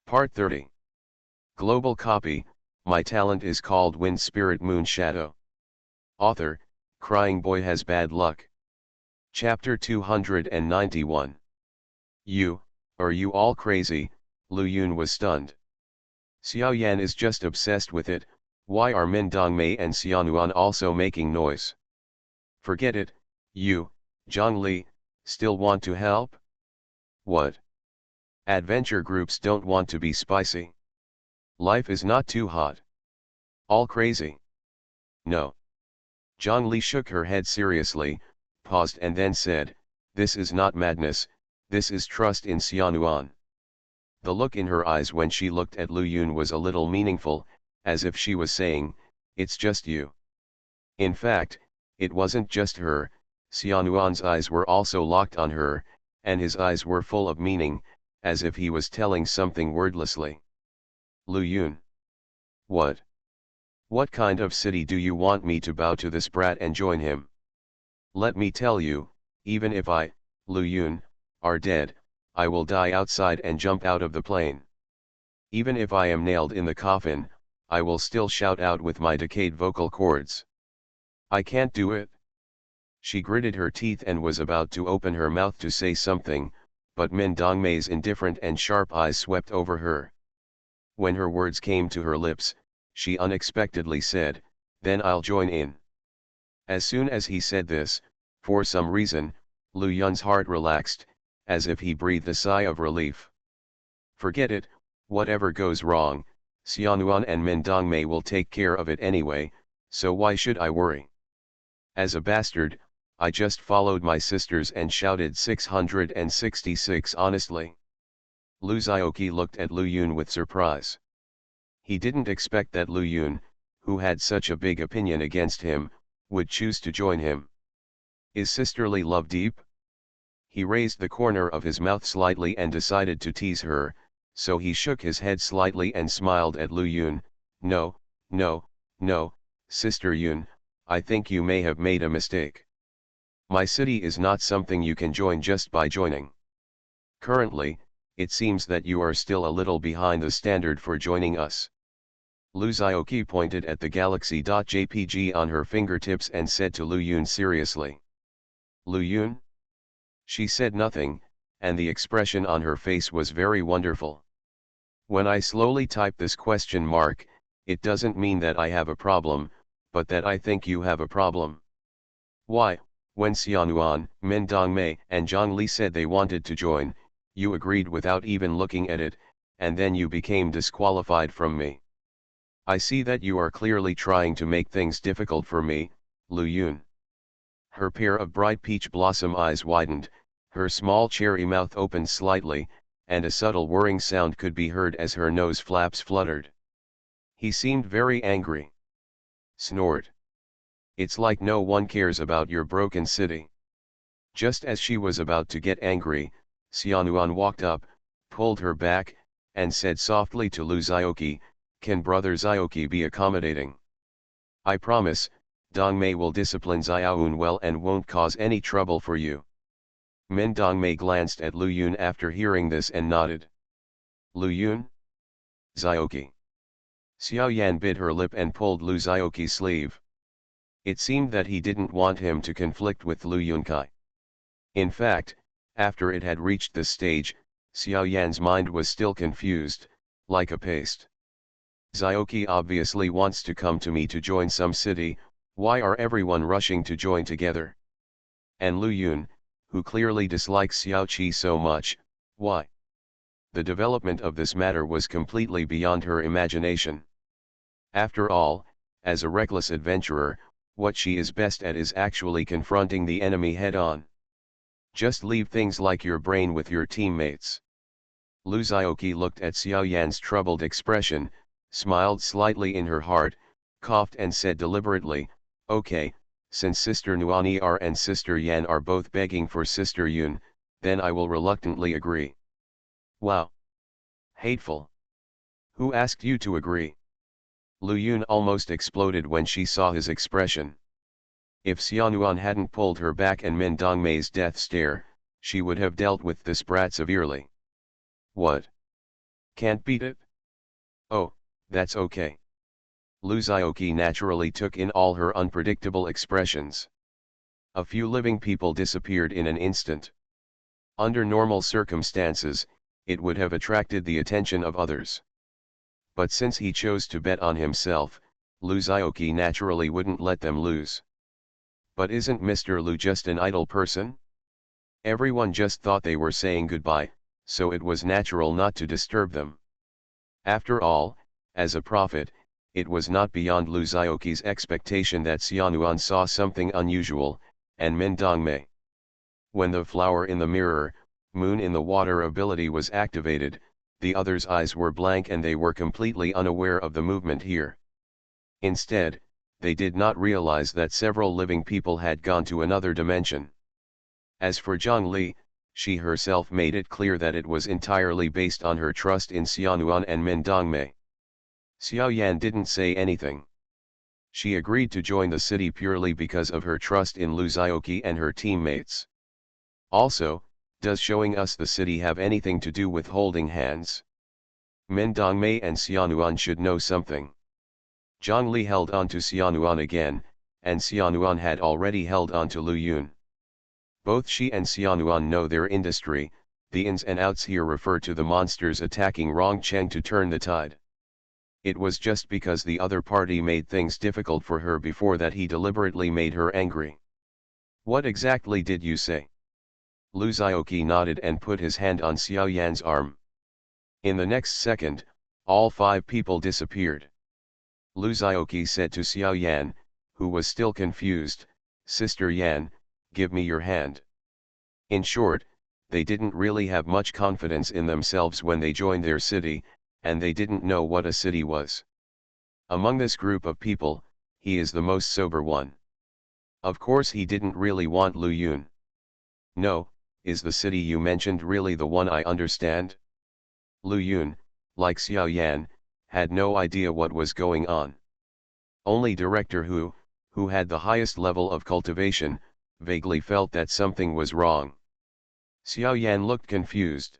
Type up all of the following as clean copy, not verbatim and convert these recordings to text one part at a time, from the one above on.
Part 30. Global copy, my talent is called Wind Spirit Moon Shadow. Author, Crying Boy Has Bad Luck. Chapter 291. Are you all crazy? Lu Yun was stunned. Xiao Yan is just obsessed with it, why are Min Dongmei and Xiaonuan also making noise? Forget it, Zhongli, still want to help? What? Adventure groups don't want to be spicy. Life is not too hot. All crazy. No. Zhongli shook her head seriously, paused and then said, this is not madness, this is trust in Xiaonuan. The look in her eyes when she looked at Lu Yun was a little meaningful, as if she was saying, it's just you. In fact, it wasn't just her, Xiaonuan's eyes were also locked on her, and his eyes were full of meaning, as if he was telling something wordlessly. Lu Yun. What? What kind of city do you want me to bow to this brat and join him? Let me tell you, even if I, Lu Yun, are dead, I will die outside and jump out of the plane. Even if I am nailed in the coffin, I will still shout out with my decayed vocal cords. I can't do it. She gritted her teeth and was about to open her mouth to say something, but Min Dongmei's indifferent and sharp eyes swept over her. When her words came to her lips, she unexpectedly said, then I'll join in. As soon as he said this, for some reason, Lu Yun's heart relaxed, as if he breathed a sigh of relief. Forget it, whatever goes wrong, Xiaonuan and Min Dongmei will take care of it anyway, so why should I worry? As a bastard, I just followed my sisters and shouted 666 honestly. Lu Zhaoqi looked at Lu Yun with surprise. He didn't expect that Lu Yun, who had such a big opinion against him, would choose to join him. Is sisterly love deep? He raised the corner of his mouth slightly and decided to tease her, so he shook his head slightly and smiled at Lu Yun. No, Sister Yun, I think you may have made a mistake. My city is not something you can join just by joining. Currently, it seems that you are still a little behind the standard for joining us. Lu Zhaoqi pointed at the galaxy.jpg on her fingertips and said to Lu Yun seriously. Lu Yun? She said nothing, and the expression on her face was very wonderful. When I slowly type this question mark, it doesn't mean that I have a problem, but that I think you have a problem. Why, when Xiaonuan, Min Dongmei and Zhongli said they wanted to join, you agreed without even looking at it, and then you became disqualified from me. I see that you are clearly trying to make things difficult for me, Lu Yun. Her pair of bright peach blossom eyes widened, her small cherry mouth opened slightly, and a subtle whirring sound could be heard as her nose flaps fluttered. He seemed very angry. Snort. It's like no one cares about your broken city. Just as she was about to get angry, Xiaonuan walked up, pulled her back, and said softly to Lu Zhaoqi, can brother Zhaoqi be accommodating? I promise, Dongmei will discipline Xiaoyun well and won't cause any trouble for you. Min Dongmei glanced at Lu Yun after hearing this and nodded. Lu Yun? Zhaoqi. Xiao Yan bit her lip and pulled Lu Zhaoqi's sleeve. It seemed that he didn't want him to conflict with Lu Yunkai. In fact, after it had reached this stage, Xiao Yan's mind was still confused, like a paste. Zhaoqi obviously wants to come to me to join some city, why are everyone rushing to join together? And Lu Yun, who clearly dislikes Xiao Qi so much, why? The development of this matter was completely beyond her imagination. After all, as a reckless adventurer, what she is best at is actually confronting the enemy head-on. Just leave things like your brain with your teammates. Lu Zhaoqi looked at Xiao Yan's troubled expression, smiled slightly in her heart, coughed and said deliberately, okay, since Sister Nuan'er and Sister Yan are both begging for Sister Yun, then I will reluctantly agree. Wow! Hateful! Who asked you to agree? Lu Yun almost exploded when she saw his expression. If Xiaonuan hadn't pulled her back and Min Dongmei's death stare, she would have dealt with this brat severely. What? Can't beat it? Oh, that's okay. Lu Xiaoqi naturally took in all her unpredictable expressions. A few living people disappeared in an instant. Under normal circumstances, it would have attracted the attention of others. But since he chose to bet on himself, Lu Xiaoqi naturally wouldn't let them lose. But isn't Mr. Lu just an idle person? Everyone just thought they were saying goodbye, so it was natural not to disturb them. After all, as a prophet, it was not beyond Lu Xiaoqi's expectation that Xianuan saw something unusual, and Min Dongmei. When the flower in the mirror, moon in the water ability was activated, the others' eyes were blank and they were completely unaware of the movement here. Instead, they did not realize that several living people had gone to another dimension. As for Zhang Li, she herself made it clear that it was entirely based on her trust in Xianuan and Min Dongmei. Xiao Yan didn't say anything. She agreed to join the city purely because of her trust in Lu Xiaoqi and her teammates. Also, does showing us the city have anything to do with holding hands? Min Dongmei and Xianuan should know something. Zhang Li held on to Xianuan again, and Xianuan had already held on to Lu Yun. Both she and Xianuan know their industry, the ins and outs here refer to the monsters attacking Rongcheng to turn the tide. It was just because the other party made things difficult for her before that he deliberately made her angry. What exactly did you say? Lu Xiaoqi nodded and put his hand on Xiao Yan's arm. In the next second, all 5 people disappeared. Lu Xiaoqi said to Xiao Yan, who was still confused, "Sister Yan, give me your hand." In short, they didn't really have much confidence in themselves when they joined their city, and they didn't know what a city was. Among this group of people, he is the most sober one. Of course he didn't really want Lu Yun. "No, is the city you mentioned really the one I understand?" Lu Yun, like Xiao Yan, had no idea what was going on. Only Director who had the highest level of cultivation, vaguely felt that something was wrong. Xiao Yan looked confused.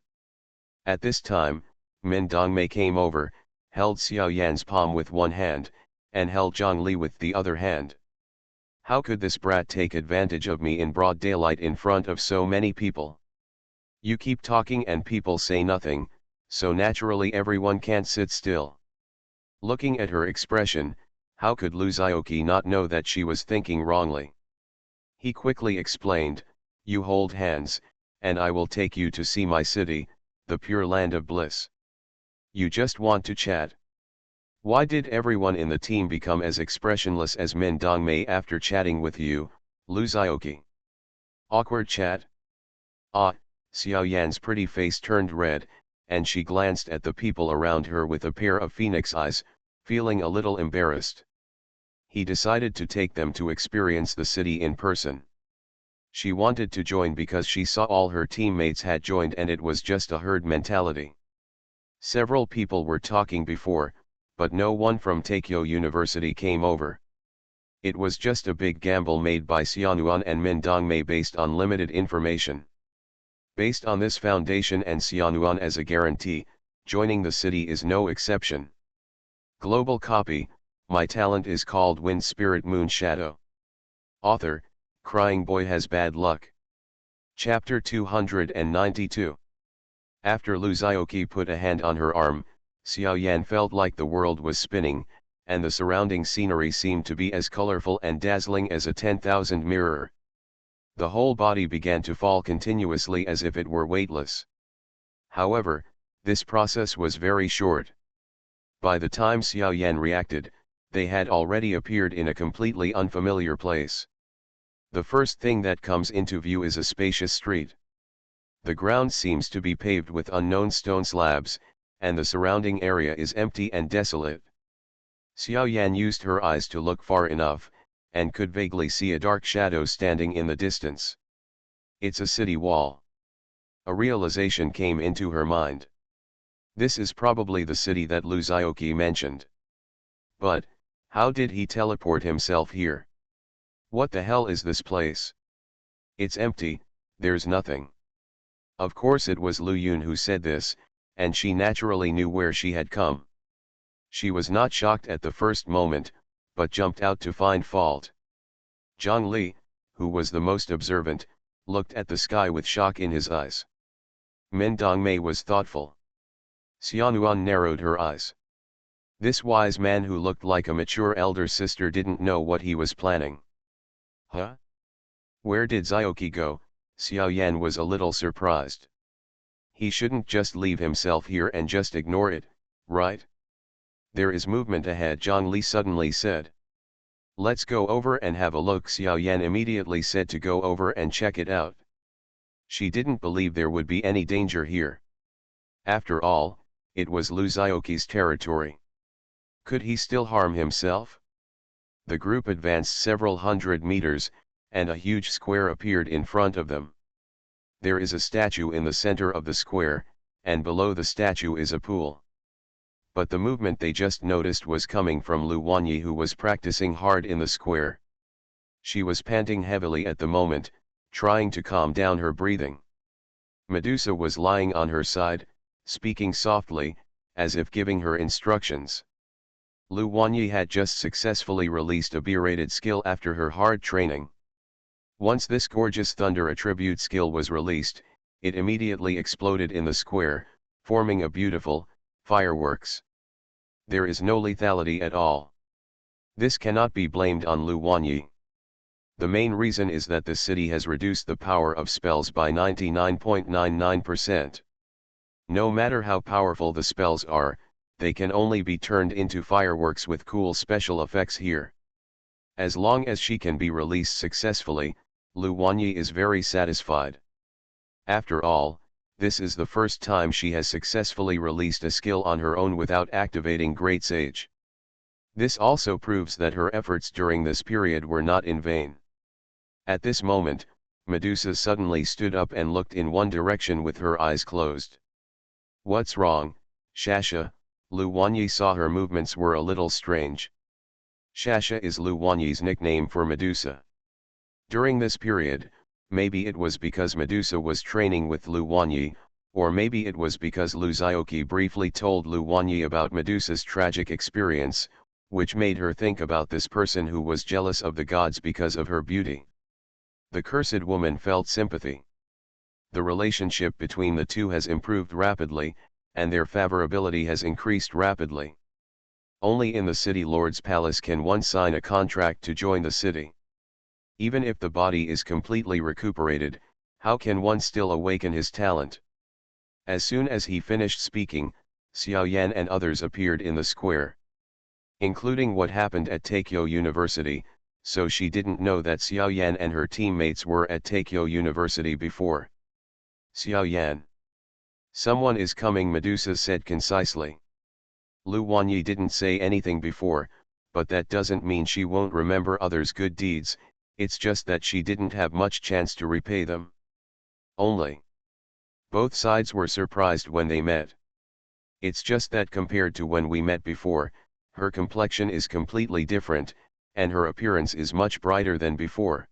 At this time, Min Dongmei came over, held Xiao Yan's palm with one hand, and held Zhang Li with the other hand. How could this brat take advantage of me in broad daylight in front of so many people? You keep talking and people say nothing, so naturally everyone can't sit still. Looking at her expression, how could Lu Xiaoqi not know that she was thinking wrongly? He quickly explained, "You hold hands, and I will take you to see my city, the pure land of bliss. You just want to chat." Why did everyone in the team become as expressionless as Min Dongmei after chatting with you, Lu Xiaoqi? Awkward chat? Ah, Xiao Yan's pretty face turned red, and she glanced at the people around her with a pair of phoenix eyes, feeling a little embarrassed. He decided to take them to experience the city in person. She wanted to join because she saw all her teammates had joined and it was just a herd mentality. Several people were talking before, but no one from Taikyo University came over. It was just a big gamble made by Xianuan and Min Dongmei based on limited information. Based on this foundation and Xianuan as a guarantee, joining the city is no exception. Global copy, my talent is called Wind Spirit Moon Shadow. Author, Crying Boy Has Bad Luck. Chapter 292. After Lu Xiaoqi put a hand on her arm, Xiao Yan felt like the world was spinning, and the surrounding scenery seemed to be as colorful and dazzling as a 10,000 mirror. The whole body began to fall continuously as if it were weightless. However, this process was very short. By the time Xiao Yan reacted, they had already appeared in a completely unfamiliar place. The first thing that comes into view is a spacious street. The ground seems to be paved with unknown stone slabs, and the surrounding area is empty and desolate. Xiao Yan used her eyes to look far enough, and could vaguely see a dark shadow standing in the distance. It's a city wall. A realization came into her mind. This is probably the city that Lu Xiaoqi mentioned. But, how did he teleport himself here? What the hell is this place? It's empty, there's nothing. Of course it was Lu Yun who said this, and she naturally knew where she had come. She was not shocked at the first moment, but jumped out to find fault. Zhang Li, who was the most observant, looked at the sky with shock in his eyes. Min Dongmei was thoughtful. Xianuan narrowed her eyes. This wise man who looked like a mature elder sister didn't know what he was planning. Huh? Where did Xiaoqi go? Xiaoyan was a little surprised. He shouldn't just leave himself here and just ignore it, right? There is movement ahead, Zhang Li suddenly said. Let's go over and have a look. Xiaoyan immediately said to go over and check it out. She didn't believe there would be any danger here. After all, it was Lu Xiaoqi's territory. Could he still harm himself? The group advanced several hundred meters, and a huge square appeared in front of them. There is a statue in the center of the square, and below the statue is a pool. But the movement they just noticed was coming from Lu Wanyi, who was practicing hard in the square. She was panting heavily at the moment, trying to calm down her breathing. Medusa was lying on her side, speaking softly, as if giving her instructions. Lu Wanyi had just successfully released a B-rated skill after her hard training. Once this gorgeous thunder attribute skill was released, it immediately exploded in the square, forming a beautiful fireworks. There is no lethality at all. This cannot be blamed on Lu Wanyi. The main reason is that the city has reduced the power of spells by 99.99%. No matter how powerful the spells are, they can only be turned into fireworks with cool special effects here. As long as she can be released successfully, Lu Wanyi is very satisfied. After all, this is the first time she has successfully released a skill on her own without activating Great Sage. This also proves that her efforts during this period were not in vain. At this moment, Medusa suddenly stood up and looked in one direction with her eyes closed. What's wrong, Shasha? Lu Wanyi saw her movements were a little strange. Shasha is Lu Wanyi's nickname for Medusa. During this period, maybe it was because Medusa was training with Lu Wanyi, or maybe it was because Lu Xiaoqi briefly told Lu Wanyi about Medusa's tragic experience, which made her think about this person who was jealous of the gods because of her beauty. The cursed woman felt sympathy. The relationship between the two has improved rapidly, and their favorability has increased rapidly. Only in the city lord's palace can one sign a contract to join the city. Even if the body is completely recuperated, how can one still awaken his talent? As soon as he finished speaking, Xiaoyan and others appeared in the square. Including what happened at Taikyo University, so she didn't know that Xiaoyan and her teammates were at Taikyo University before. Xiaoyan. Someone is coming, Medusa said concisely. Lu Wanyi didn't say anything before, but that doesn't mean she won't remember others' good deeds, it's just that she didn't have much chance to repay them. Only. Both sides were surprised when they met. It's just that compared to when we met before, her complexion is completely different, and her appearance is much brighter than before.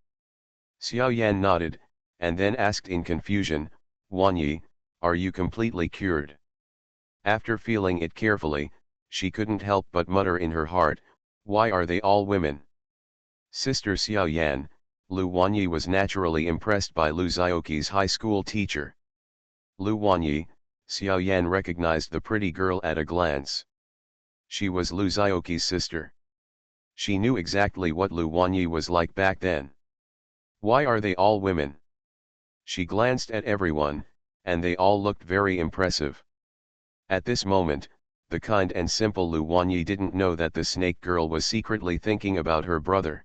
Xiaoyan nodded, and then asked in confusion, Wanyi, are you completely cured? After feeling it carefully, she couldn't help but mutter in her heart, why are they all women? Sister Xiaoyan, Lu Wanyi was naturally impressed by Lu Xiaoqi's high school teacher. Lu Wanyi, Xiaoyan recognized the pretty girl at a glance. She was Lu Xiaoqi's sister. She knew exactly what Lu Wanyi was like back then. Why are they all women? She glanced at everyone, and they all looked very impressive. At this moment, the kind and simple Lu Wanyi didn't know that the snake girl was secretly thinking about her brother.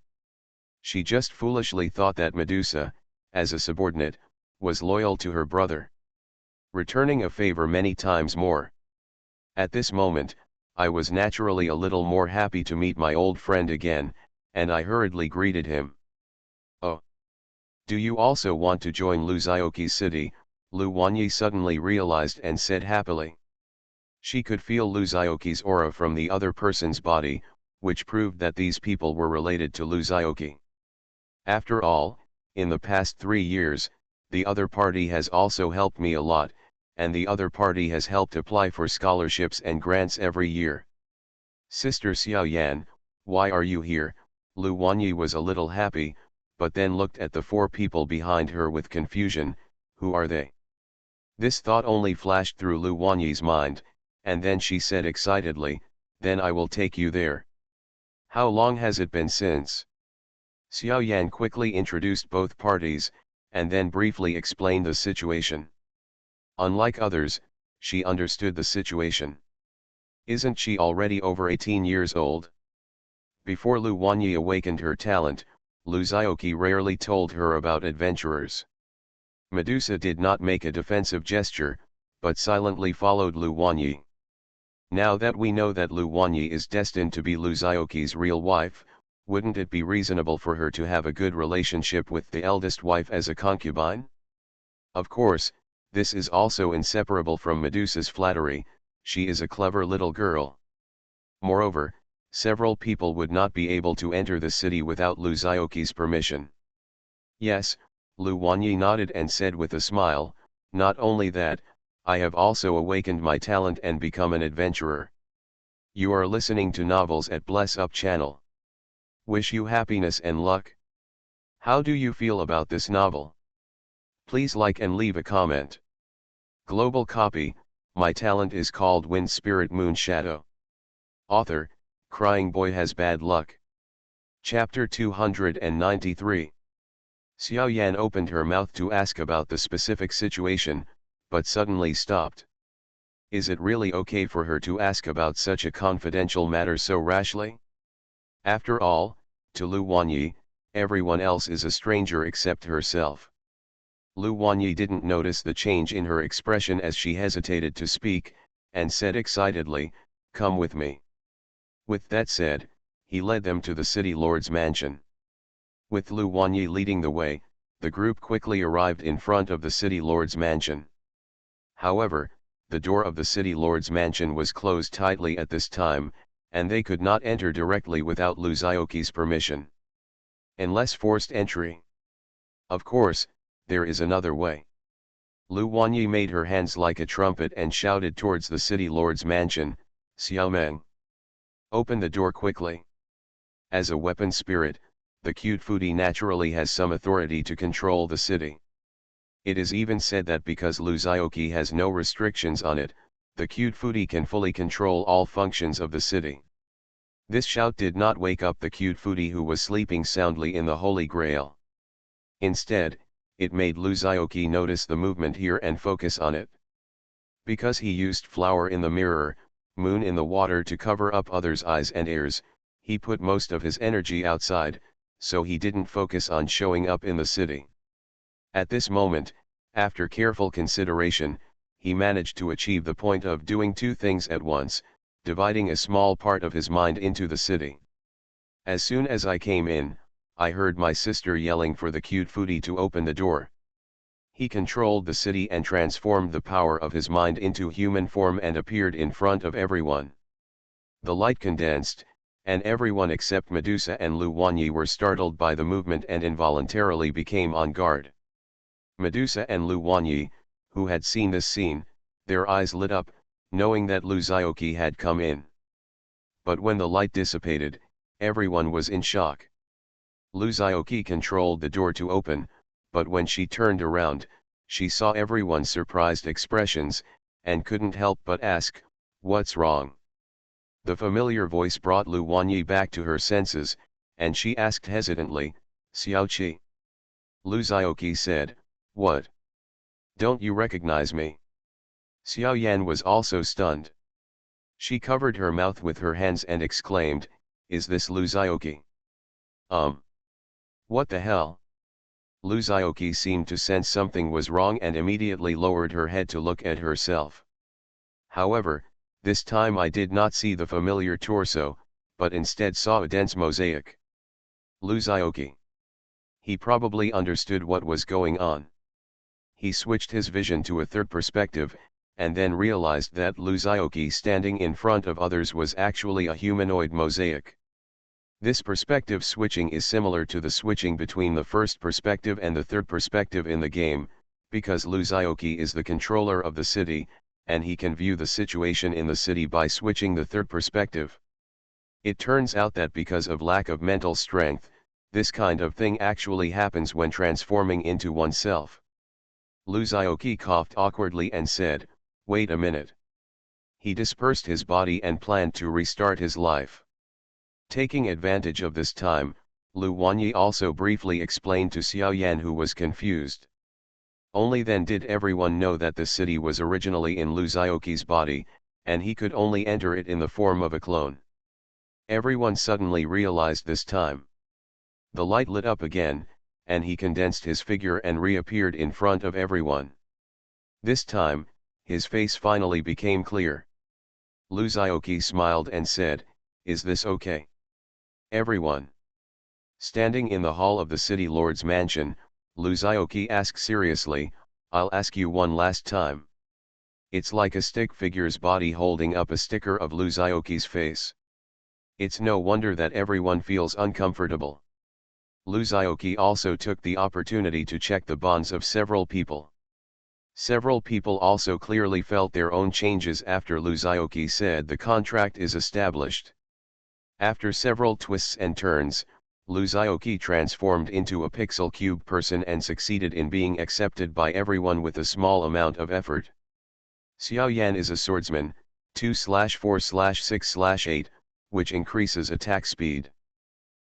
She just foolishly thought that Medusa, as a subordinate, was loyal to her brother, returning a favor many times more. At this moment, I was naturally a little more happy to meet my old friend again, and I hurriedly greeted him. Oh! Do you also want to join Lu Xiaoqi's city? Lu Wanyi suddenly realized and said happily. She could feel Lu Xiaoqi's aura from the other person's body, which proved that these people were related to Lu Xiaoqi. After all, in the past 3 years, the other party has also helped me a lot, and the other party has helped apply for scholarships and grants every year. Sister Xiao Yan, why are you here? Lu Wanyi was a little happy, but then looked at the four people behind her with confusion. Who are they? This thought only flashed through Lu Wanyi's mind, and then she said excitedly, then I will take you there. How long has it been since? Xiao Yan quickly introduced both parties, and then briefly explained the situation. Unlike others, she understood the situation. Isn't she already over 18 years old? Before Lu Wanyi awakened her talent, Lu Zioqi rarely told her about adventurers. Medusa did not make a defensive gesture, but silently followed Lu Wanyi. Now that we know that Lu Wanyi is destined to be Lu Zioqi's real wife, wouldn't it be reasonable for her to have a good relationship with the eldest wife as a concubine? Of course, this is also inseparable from Medusa's flattery. She is a clever little girl. Moreover, several people would not be able to enter the city without Lu Zioqi's permission. Yes, Lu Wanyi nodded and said with a smile, not only that, I have also awakened my talent and become an adventurer. You are listening to novels at Bless Up channel. Wish you happiness and luck. How do you feel about this novel? Please like and leave a comment. Global copy, my talent is called Wind Spirit Moon Shadow. Author, Crying Boy Has Bad Luck. Chapter 293. Xiao Yan opened her mouth to ask about the specific situation, but suddenly stopped. Is it really okay for her to ask about such a confidential matter so rashly? After all, to Lu Wanyi, everyone else is a stranger except herself. Lu Wanyi didn't notice the change in her expression as she hesitated to speak, and said excitedly, come with me. With that said, he led them to the city lord's mansion. With Lu Wanyi leading the way, the group quickly arrived in front of the city lord's mansion. However, the door of the city lord's mansion was closed tightly at this time, and they could not enter directly without Lu Zioqi's permission. Unless forced entry. Of course, there is another way. Lu Wanyi made her hands like a trumpet and shouted towards the city lord's mansion, Xiao Meng. Open the door quickly. As a weapon spirit, the cute foodie naturally has some authority to control the city. It is even said that because Lu Zioqi has no restrictions on it, the cute foodie can fully control all functions of the city. This shout did not wake up the cute foodie who was sleeping soundly in the Holy Grail. Instead, it made Lu Zioqi notice the movement here and focus on it. Because he used flower in the mirror, moon in the water to cover up others' eyes and ears, he put most of his energy outside, so he didn't focus on showing up in the city. At this moment, after careful consideration, he managed to achieve the point of doing two things at once, dividing a small part of his mind into the city. As soon as I came in, I heard my sister yelling for the cute foodie to open the door. He controlled the city and transformed the power of his mind into human form and appeared in front of everyone. The light condensed, and everyone except Medusa and Lu Wanyi were startled by the movement and involuntarily became on guard. Medusa and Lu Wanyi, who had seen this scene, their eyes lit up, knowing that Lu Zioqi had come in. But when the light dissipated, everyone was in shock. Lu Zioqi controlled the door to open, but when she turned around, she saw everyone's surprised expressions, and couldn't help but ask, what's wrong? The familiar voice brought Lu Wanyi back to her senses, and she asked hesitantly, Xiaoqi. Lu Zioqi said, what? Don't you recognize me? Xiao Yan was also stunned. She covered her mouth with her hands and exclaimed, is this Lu Zioqi? What the hell? Lu Zioqi seemed to sense something was wrong and immediately lowered her head to look at herself. However, this time I did not see the familiar torso, but instead saw a dense mosaic. Lu Zioqi. He probably understood what was going on. He switched his vision to a third perspective, and then realized that Lu Zioqi standing in front of others was actually a humanoid mosaic. This perspective switching is similar to the switching between the first perspective and the third perspective in the game, Because Luzaoki is the controller of the city, and he can view the situation in the city by switching the third perspective. It turns out that because of lack of mental strength, this kind of thing actually happens when transforming into oneself. Luzaoki coughed awkwardly and said, "Wait a minute." He dispersed his body and planned to restart his life. Taking advantage of this time, Lu Wanyi also briefly explained to Xiao Yan, who was confused. Only then did everyone know that the city was originally in Luzaoki's body, and he could only enter it in the form of a clone. Everyone suddenly realized this time. The light lit up again, and he condensed his figure and reappeared in front of everyone. This time, his face finally became clear. Luzaoki smiled and said, "Is this okay?" Everyone. Standing in the hall of the city lord's mansion, Luzaoki asked seriously, "I'll ask you one last time." It's like a stick figure's body holding up a sticker of Luzaoki's face. It's no wonder that everyone feels uncomfortable. Luzaoki also took the opportunity to check the bonds of several people. Several people also clearly felt their own changes after Luzaoki said the contract is established. After several twists and turns, Luzaoki transformed into a pixel cube person and succeeded in being accepted by everyone with a small amount of effort. Xiao Yan is a swordsman, 2/4/6/8, which increases attack speed.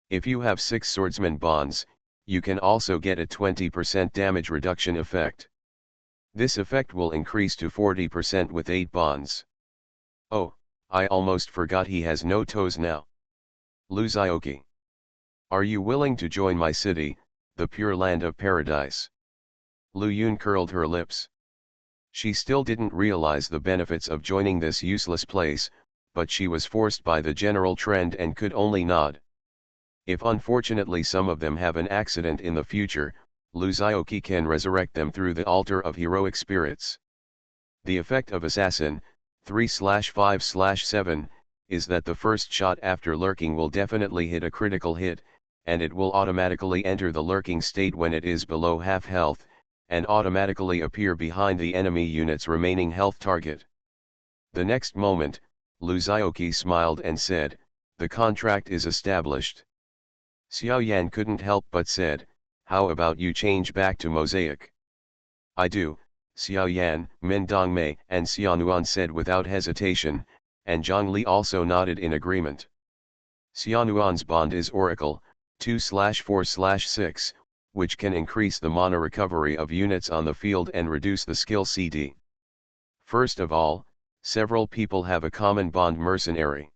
If you have 6 swordsman bonds, you can also get a 20% damage reduction effect. This effect will increase to 40% with 8 bonds. Oh, I almost forgot he has no toes now. Luzaoki. Are you willing to join my city, the pure land of paradise? Lu Yun curled her lips. She still didn't realize the benefits of joining this useless place, but she was forced by the general trend and could only nod. If unfortunately some of them have an accident in the future, Luzaoki can resurrect them through the altar of heroic spirits. The effect of Assassin, 3/5/7, is that the first shot after lurking will definitely hit a critical hit, and it will automatically enter the lurking state when it is below half health, and automatically appear behind the enemy unit's remaining health target. The next moment, Luzaoki smiled and said, "The contract is established." Xiao Yan couldn't help but said, "How about you change back to Mosaic?" "I do," Xiao Yan, Min Dongmei and Xiaonuan said without hesitation, and Zhang Li also nodded in agreement. Xiaonuan's bond is Oracle, 2/4/6, which can increase the mana recovery of units on the field and reduce the skill CD. First of all, several people have a common bond mercenary.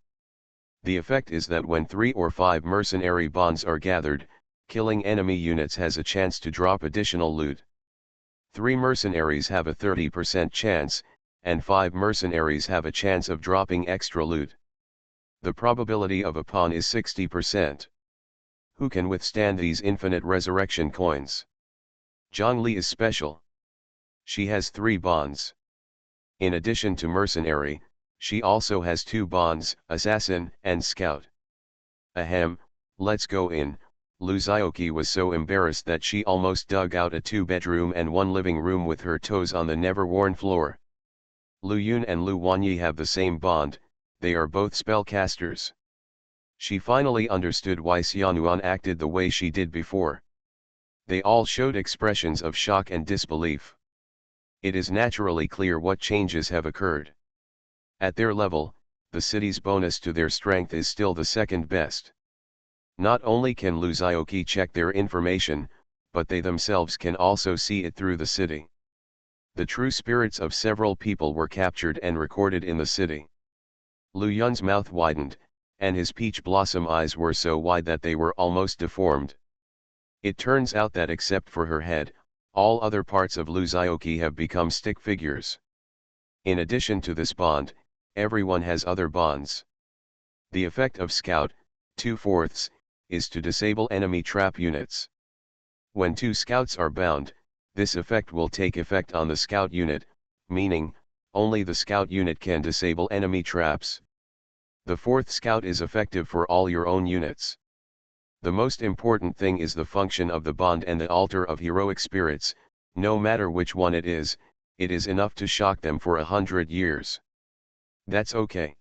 The effect is that when 3 or 5 mercenary bonds are gathered, killing enemy units has a chance to drop additional loot. 3 mercenaries have a 30% chance, and 5 mercenaries have a chance of dropping extra loot. The probability of a pawn is 60%. Who can withstand these infinite resurrection coins? Zhang Li is special. She has 3 bonds. In addition to mercenary, she also has 2 bonds, assassin and scout. Ahem, let's go in. Luzaoki was so embarrassed that she almost dug out a 2-bedroom and 1 living room with her toes on the never-worn floor. Lu Yun and Lu Wanyi have the same bond, they are both spellcasters. She finally understood why Xiaonuan acted the way she did before. They all showed expressions of shock and disbelief. It is naturally clear what changes have occurred. At their level, the city's bonus to their strength is still the second best. Not only can Luzaoki check their information, but they themselves can also see it through the city. The true spirits of several people were captured and recorded in the city. Lu Yun's mouth widened, and his peach blossom eyes were so wide that they were almost deformed. It turns out that except for her head, all other parts of Luzaoki have become stick figures. In addition to this bond, everyone has other bonds. The effect of Scout, 2/4, is to disable enemy trap units. When 2 scouts are bound, this effect will take effect on the scout unit, meaning, only the scout unit can disable enemy traps. The 4th scout is effective for all your own units. The most important thing is the function of the bond and the altar of heroic spirits, No matter which one it is enough to shock them for 100 years. That's okay.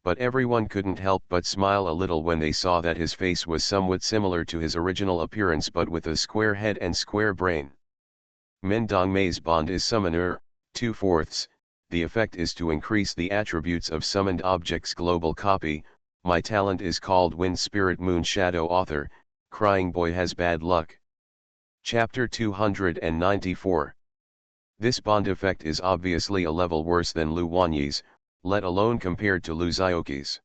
But everyone couldn't help but smile a little when they saw that his face was somewhat similar to his original appearance but with a square head and square brain. Min Dongmei's bond is Summoner, 2/4. The effect is to increase the attributes of summoned objects. Global copy. My talent is called Wind Spirit Moon Shadow. Author, Crying Boy Has Bad Luck. Chapter 294. This bond effect is obviously a level worse than Lu Wanyi's, let alone compared to Lu Xiaoqi's.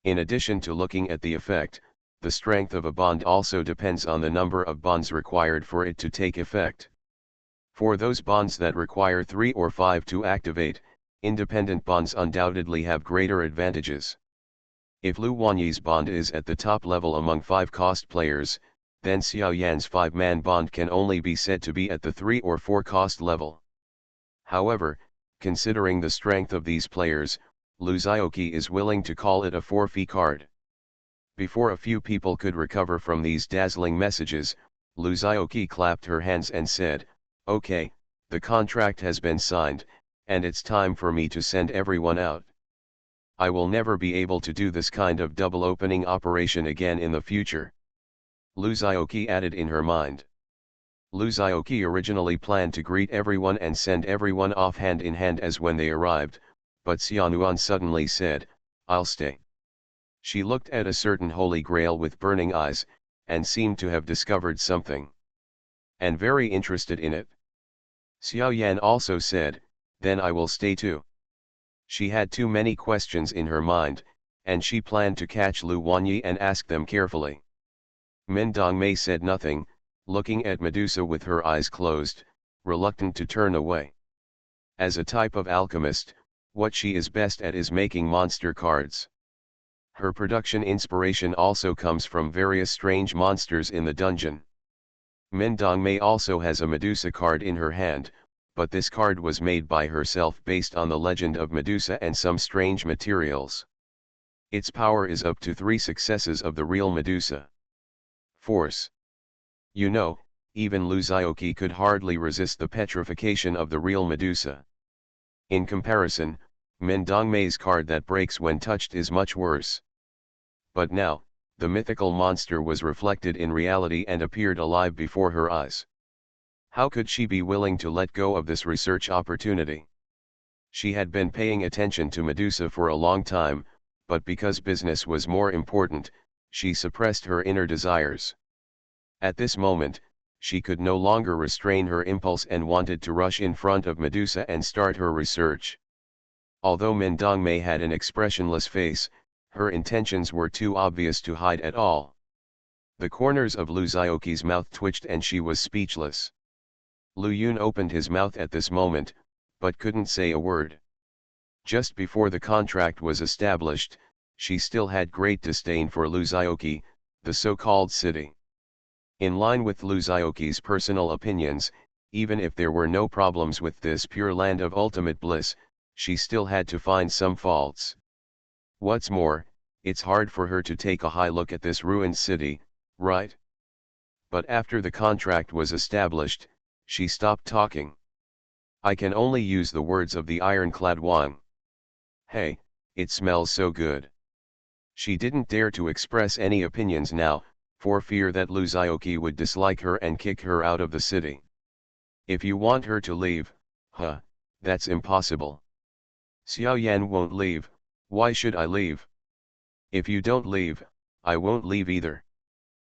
In addition to looking at the effect, the strength of a bond also depends on the number of bonds required for it to take effect. For those bonds that require 3 or 5 to activate, independent bonds undoubtedly have greater advantages. If Lu Wanyi's bond is at the top level among 5-cost players, then Xiao Yan's 5-man bond can only be said to be at the 3 or 4 cost level. However, considering the strength of these players, Lu Xiaoqi is willing to call it a forfeit card. Before a few people could recover from these dazzling messages, Lu Xiaoqi clapped her hands and said, "Okay, the contract has been signed, and it's time for me to send everyone out. I will never be able to do this kind of double opening operation again in the future." Lu Xiaoqi added in her mind. Lu Xiaoqi originally planned to greet everyone and send everyone off hand in hand as when they arrived, but Xianuan suddenly said, "I'll stay." She looked at a certain holy grail with burning eyes, and seemed to have discovered something. And very interested in it. Xiao Yan also said, "Then I will stay too." She had too many questions in her mind, and she planned to catch Lu Wanyi and ask them carefully. Min Dongmei said nothing, looking at Medusa with her eyes closed, reluctant to turn away. As a type of alchemist, what she is best at is making monster cards. Her production inspiration also comes from various strange monsters in the dungeon. Min Dongmei also has a Medusa card in her hand, but this card was made by herself based on the legend of Medusa and some strange materials. Its power is up to 3 successes of the real Medusa. Force. You know, even Lu Xiaoqi could hardly resist the petrification of the real Medusa. In comparison, Min Dongmei's card that breaks when touched is much worse. But now, the mythical monster was reflected in reality and appeared alive before her eyes. How could she be willing to let go of this research opportunity? She had been paying attention to Medusa for a long time, but because business was more important, she suppressed her inner desires. At this moment, she could no longer restrain her impulse and wanted to rush in front of Medusa and start her research. Although Min Dongmei had an expressionless face, her intentions were too obvious to hide at all. The corners of Lu Xiaoqi's mouth twitched and she was speechless. Lu Yun opened his mouth at this moment, but couldn't say a word. Just before the contract was established, she still had great disdain for Lu Xiaoqi, the so-called city. In line with Lu Xiaoqi's personal opinions, even if there were no problems with this pure land of ultimate bliss, she still had to find some faults. What's more, it's hard for her to take a high look at this ruined city, right? But after the contract was established, she stopped talking. I can only use the words of the ironclad Wang. Hey, it smells so good. She didn't dare to express any opinions now, for fear that Lu Xiaoqi would dislike her and kick her out of the city. If you want her to leave, that's impossible. Xiao Yan won't leave, why should I leave? If you don't leave, I won't leave either.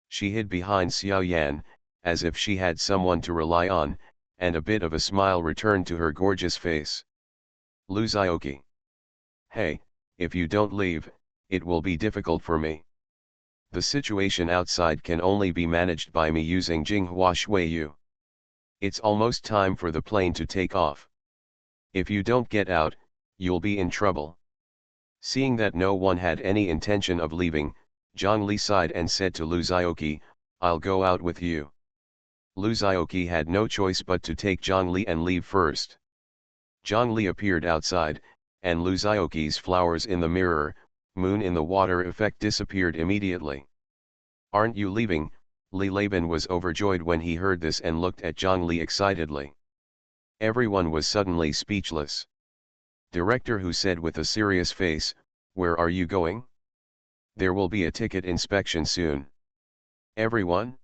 She hid behind Xiao Yan, as if she had someone to rely on, and a bit of a smile returned to her gorgeous face. Lu Xiaoqi. Hey, if you don't leave, it will be difficult for me. The situation outside can only be managed by me using Jinghua Shuiyu. It's almost time for the plane to take off. If you don't get out, you'll be in trouble. Seeing that no one had any intention of leaving, Zhang Li sighed and said to Lu Xiaoqi, I'll go out with you. Lu Xiaoqi had no choice but to take Zhang Li and leave first. Zhang Li appeared outside, and Lu Xiaoqi's flowers in the mirror, moon in the water effect disappeared immediately. Aren't you leaving? Li Laban was overjoyed when he heard this and looked at Zhang Li excitedly. Everyone was suddenly speechless. Director Hu said with a serious face, "Where are you going? There will be a ticket inspection soon." Everyone?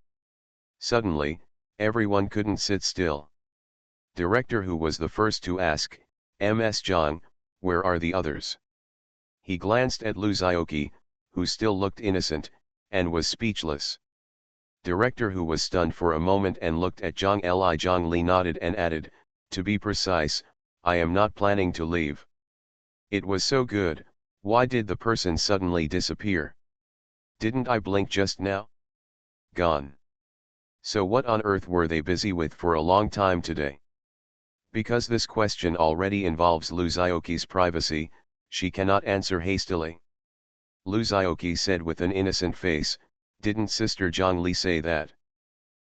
Suddenly, everyone couldn't sit still. Director Hu was the first to ask, "Ms. Zhang, where are the others?" He glanced at Lu Xiaoqi, who still looked innocent, and was speechless. Director Hu was stunned for a moment and looked at Zhang Li. Zhang Li nodded and added, "To be precise, I am not planning to leave." It was so good. Why did the person suddenly disappear? Didn't I blink just now? Gone. So what on earth were they busy with for a long time today? Because this question already involves Lu Xiaoqi's privacy, she cannot answer hastily. Lu Xiaoqi said with an innocent face, "Didn't Sister Zhang Li say that?"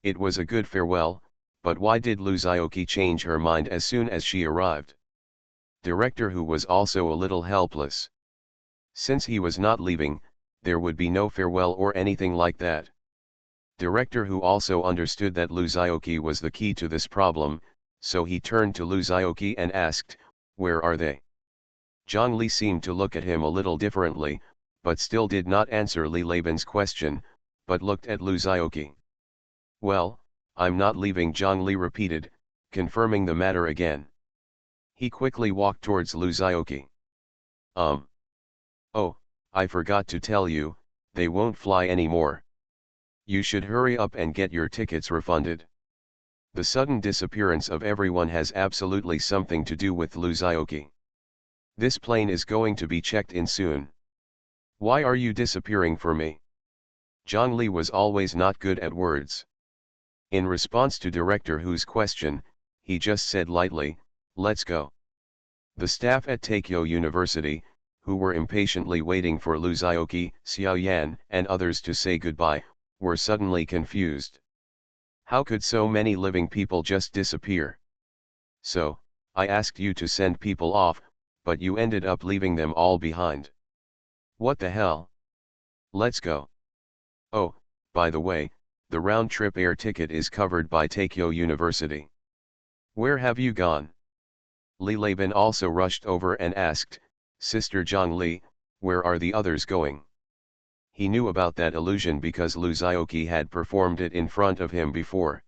It was a good farewell, but why did Lu Xiaoqi change her mind as soon as she arrived? Director Hu was also a little helpless. Since he was not leaving, there would be no farewell or anything like that. Director Hu also understood that Lu Xiaoqi was the key to this problem, so he turned to Lu Xiaoqi and asked, "Where are they?" Zhang Li seemed to look at him a little differently, but still did not answer Li Laban's question, but looked at Lu Xiaoqi. "Well, I'm not leaving," Zhang Li repeated, confirming the matter again. He quickly walked towards Lu Xiaoqi. Oh, I forgot to tell you, they won't fly anymore. You should hurry up and get your tickets refunded." The sudden disappearance of everyone has absolutely something to do with Lu Xiaoqi. "This plane is going to be checked in soon. Why are you disappearing for me?" Zhang Li was always not good at words. In response to Director Hu's question, he just said lightly, "Let's go." The staff at Taikyo University, who were impatiently waiting for Lu Xiaoqi, Xiao Yan, and others to say goodbye, were suddenly confused. How could so many living people just disappear? "So, I asked you to send people off, but you ended up leaving them all behind. What the hell? Let's go." "Oh, by the way, the round-trip air ticket is covered by Taikyo University. Where have you gone?" Li Laban also rushed over and asked, "Sister Zhang Li, where are the others going?" He knew about that illusion because Lu Xiaoqi had performed it in front of him before.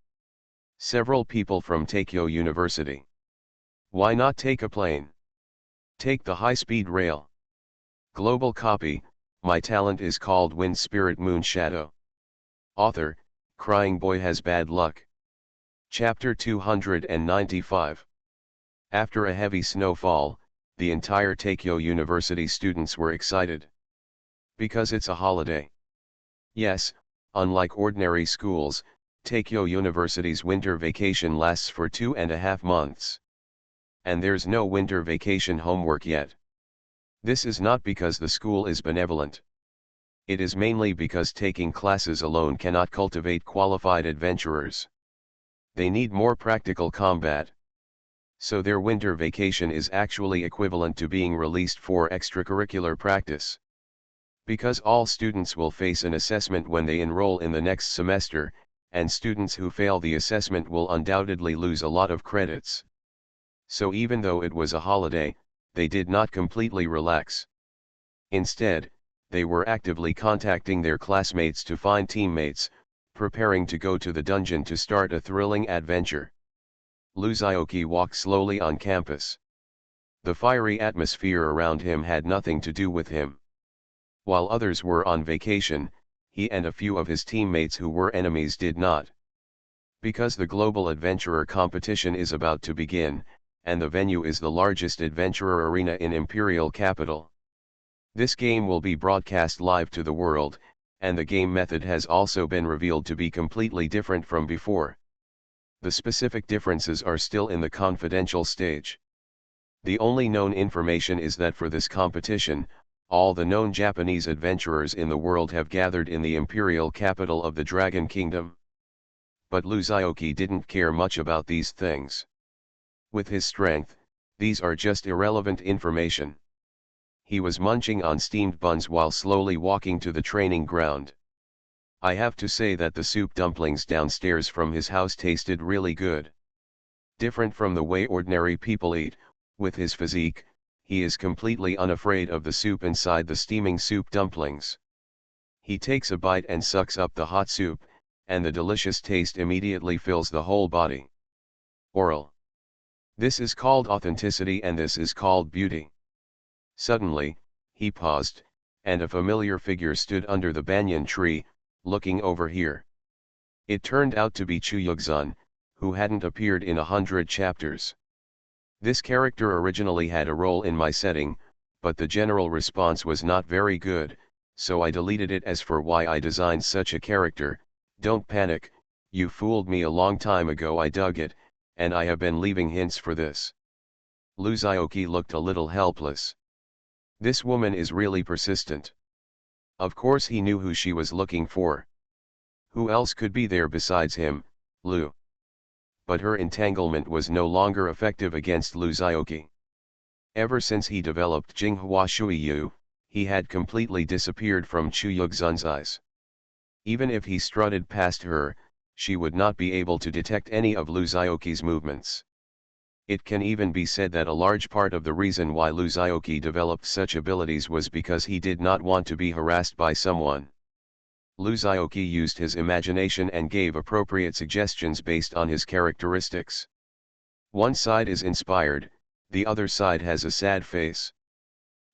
"Several people from Taikyo University. Why not take a plane? Take the high-speed rail." Global copy, My talent is called Wind Spirit Moon Shadow. Author, Crying Boy Has Bad Luck. Chapter 295. After a heavy snowfall, the entire Taikyo University students were excited. Because it's a holiday. Yes, unlike ordinary schools, Taikyo University's winter vacation lasts for 2.5 months. And there's no winter vacation homework yet. This is not because the school is benevolent. It is mainly because taking classes alone cannot cultivate qualified adventurers. They need more practical combat. So their winter vacation is actually equivalent to being released for extracurricular practice. Because all students will face an assessment when they enroll in the next semester, and students who fail the assessment will undoubtedly lose a lot of credits. So even though it was a holiday, they did not completely relax. Instead, they were actively contacting their classmates to find teammates, preparing to go to the dungeon to start a thrilling adventure. Lu Xiaoqi walked slowly on campus. The fiery atmosphere around him had nothing to do with him. While others were on vacation, he and a few of his teammates who were enemies did not. Because the Global Adventurer competition is about to begin, and the venue is the largest adventurer arena in Imperial Capital. This game will be broadcast live to the world, and the game method has also been revealed to be completely different from before. The specific differences are still in the confidential stage. The only known information is that for this competition, all the known Japanese adventurers in the world have gathered in the imperial capital of the Dragon Kingdom. But Lu Xiaoqi didn't care much about these things. With his strength, these are just irrelevant information. He was munching on steamed buns while slowly walking to the training ground. I have to say that the soup dumplings downstairs from his house tasted really good. Different from the way ordinary people eat, with his physique, he is completely unafraid of the soup inside the steaming soup dumplings. He takes a bite and sucks up the hot soup, and the delicious taste immediately fills the whole body. Oral. This is called authenticity and this is called beauty. Suddenly, he paused, and a familiar figure stood under the banyan tree, looking over here. It turned out to be Chuyugzun, who hadn't appeared in 100 chapters. This character originally had a role in my setting, but the general response was not very good, so I deleted it. As for why I designed such a character, don't panic, you fooled me a long time ago. I dug it, and I have been leaving hints for this. Luzioki looked a little helpless. This woman is really persistent. Of course he knew who she was looking for. Who else could be there besides him, Lu? But her entanglement was no longer effective against Luzioki. Ever since he developed Jinghua Shuiyu, he had completely disappeared from Chuyugzun's eyes. Even if he strutted past her, she would not be able to detect any of Luzioki's movements. It can even be said that a large part of the reason why Luzioki developed such abilities was because he did not want to be harassed by someone. Luzioki used his imagination and gave appropriate suggestions based on his characteristics. One side is inspired, the other side has a sad face.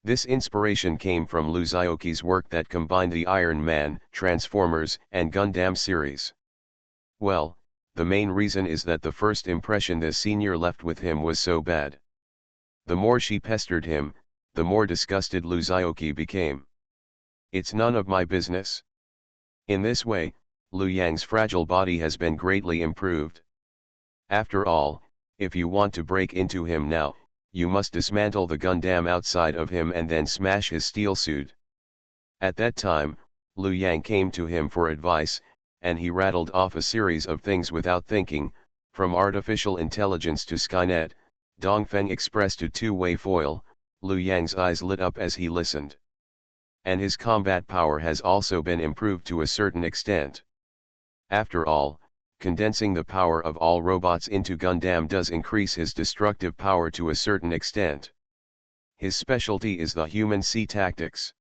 This inspiration came from Luzioki's work that combined the Iron Man, Transformers, and Gundam series. Well, the main reason is that the first impression the senior left with him was so bad. The more she pestered him, the more disgusted Luzioki became. It's none of my business. In this way, Liu Yang's fragile body has been greatly improved. After all, if you want to break into him now, you must dismantle the Gundam outside of him and then smash his steel suit. At that time, Liu Yang came to him for advice, and he rattled off a series of things without thinking, from artificial intelligence to Skynet, Dongfeng Express to two-way foil. Liu Yang's eyes lit up as he listened. And his combat power has also been improved to a certain extent. After all, condensing the power of all robots into Gundam does increase his destructive power to a certain extent. His specialty is the human sea tactics.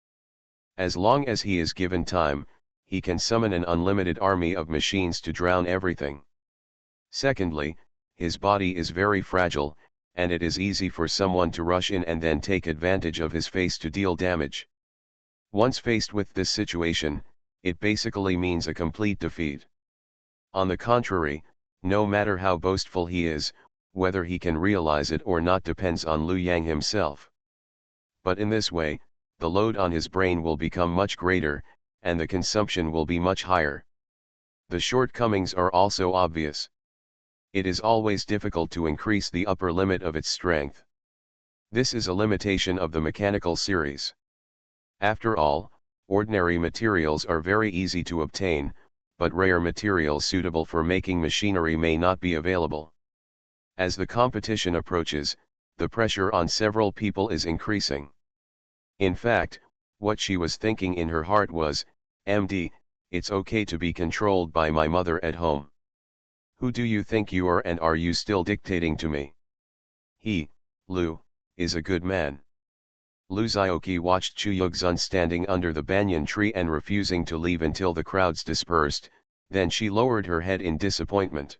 As long as he is given time, he can summon an unlimited army of machines to drown everything. Secondly, his body is very fragile, and it is easy for someone to rush in and then take advantage of his face to deal damage. Once faced with this situation, it basically means a complete defeat. On the contrary, no matter how boastful he is, whether he can realize it or not depends on Liu Yang himself. But in this way, the load on his brain will become much greater, and the consumption will be much higher. The shortcomings are also obvious. It is always difficult to increase the upper limit of its strength. This is a limitation of the mechanical series. After all, ordinary materials are very easy to obtain, but rare materials suitable for making machinery may not be available. As the competition approaches, the pressure on several people is increasing. In fact, what she was thinking in her heart was, MD, it's okay to be controlled by my mother at home. Who do you think you are, and are you still dictating to me? He, Liu, is a good man. Luzioki watched Chuyugzun standing under the banyan tree and refusing to leave until the crowds dispersed, then she lowered her head in disappointment.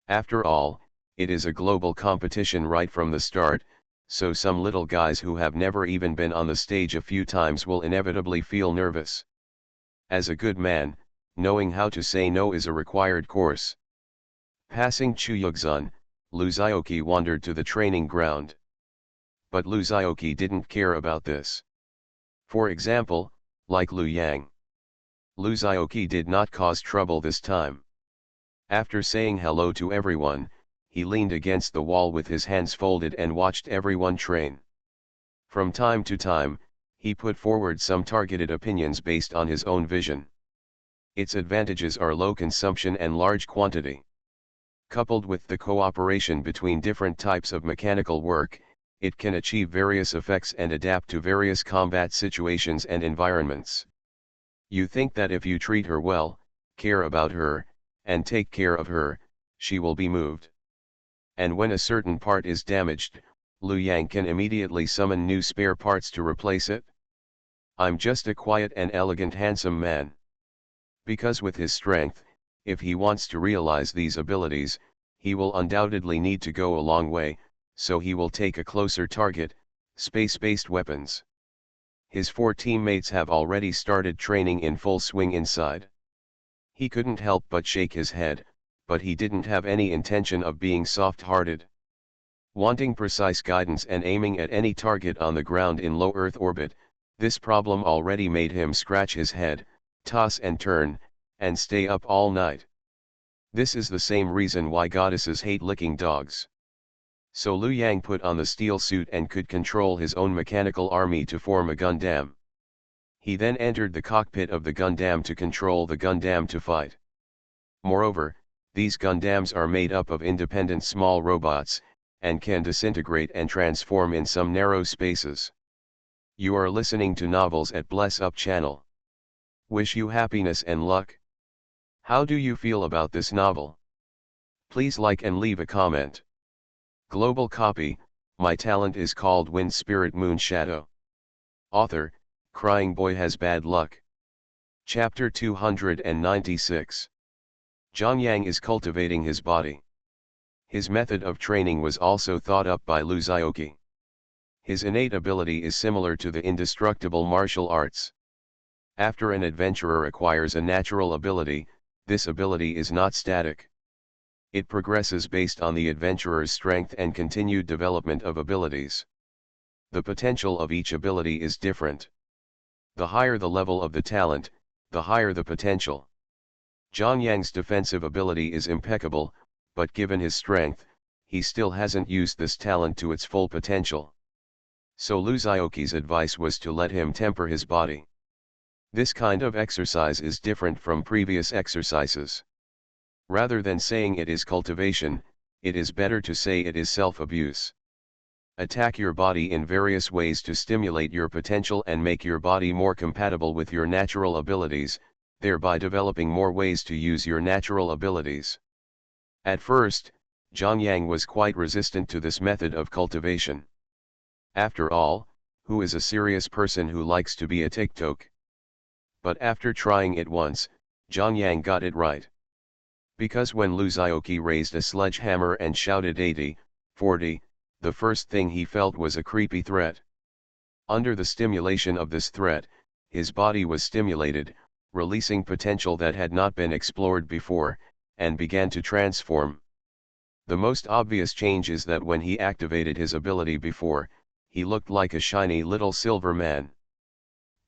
After all, it is a global competition right from the start, so some little guys who have never even been on the stage a few times will inevitably feel nervous. As a good man, knowing how to say no is a required course. Passing Chuyugzun, Luzioki wandered to the training ground. But Luzioki didn't care about this. For example, like Liu Yang. Luzioki did not cause trouble this time. After saying hello to everyone, he leaned against the wall with his hands folded and watched everyone train. From time to time, he put forward some targeted opinions based on his own vision. Its advantages are low consumption and large quantity. Coupled with the cooperation between different types of mechanical work, it can achieve various effects and adapt to various combat situations and environments. You think that if you treat her well, care about her, and take care of her, she will be moved. And when a certain part is damaged, Liu Yang can immediately summon new spare parts to replace it. I'm just a quiet and elegant handsome man. Because with his strength, if he wants to realize these abilities, he will undoubtedly need to go a long way, so he will take a closer target, space-based weapons. His 4 teammates have already started training in full swing inside. He couldn't help but shake his head, but he didn't have any intention of being soft-hearted. Wanting precise guidance and aiming at any target on the ground in low Earth orbit, this problem already made him scratch his head, toss and turn, and stay up all night. This is the same reason why goddesses hate licking dogs. So Liu Yang put on the steel suit and could control his own mechanical army to form a Gundam. He then entered the cockpit of the Gundam to control the Gundam to fight. Moreover, these Gundams are made up of independent small robots, and can disintegrate and transform in some narrow spaces. You are listening to Novels at Bless Up channel. Wish you happiness and luck. How do you feel about this novel? Please like and leave a comment. Global copy, my talent is called Wind Spirit Moon Shadow. Author, Crying Boy Has Bad Luck. Chapter 296. Zhang Yang is cultivating his body. His method of training was also thought up by Liu Zhaoqi. His innate ability is similar to the indestructible martial arts. After an adventurer acquires a natural ability, this ability is not static. It progresses based on the adventurer's strength and continued development of abilities. The potential of each ability is different. The higher the level of the talent, the higher the potential. Zhang Yang's defensive ability is impeccable, but given his strength, he still hasn't used this talent to its full potential. So Liu Zhaoqi's advice was to let him temper his body. This kind of exercise is different from previous exercises. Rather than saying it is cultivation, it is better to say it is self-abuse. Attack your body in various ways to stimulate your potential and make your body more compatible with your natural abilities, thereby developing more ways to use your natural abilities. At first, Zhang Yang was quite resistant to this method of cultivation. After all, who is a serious person who likes to be a TikTok? But after trying it once, Zhang Yang got it right. Because when Liu Zhaoqi raised a sledgehammer and shouted 80, 40, the first thing he felt was a creepy threat. Under the stimulation of this threat, his body was stimulated, releasing potential that had not been explored before, and began to transform. The most obvious change is that when he activated his ability before, he looked like a shiny little silver man.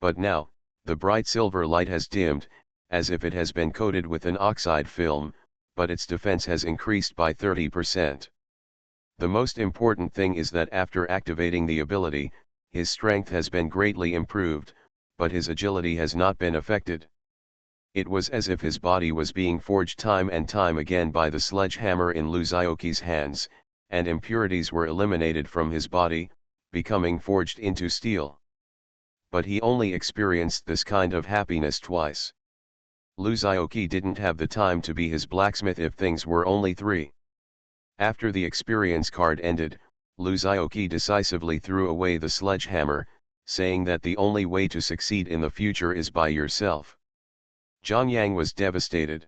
But now, the bright silver light has dimmed, as if it has been coated with an oxide film, but its defense has increased by 30%. The most important thing is that after activating the ability, his strength has been greatly improved, but his agility has not been affected. It was as if his body was being forged time and time again by the sledgehammer in Liu Zhaoqi's hands, and impurities were eliminated from his body, becoming forged into steel. But he only experienced this kind of happiness twice. Liu Zhaoqi didn't have the time to be his blacksmith if things were only 3. After the experience card ended, Liu Zhaoqi decisively threw away the sledgehammer, saying that the only way to succeed in the future is by yourself. Zhang Yang was devastated.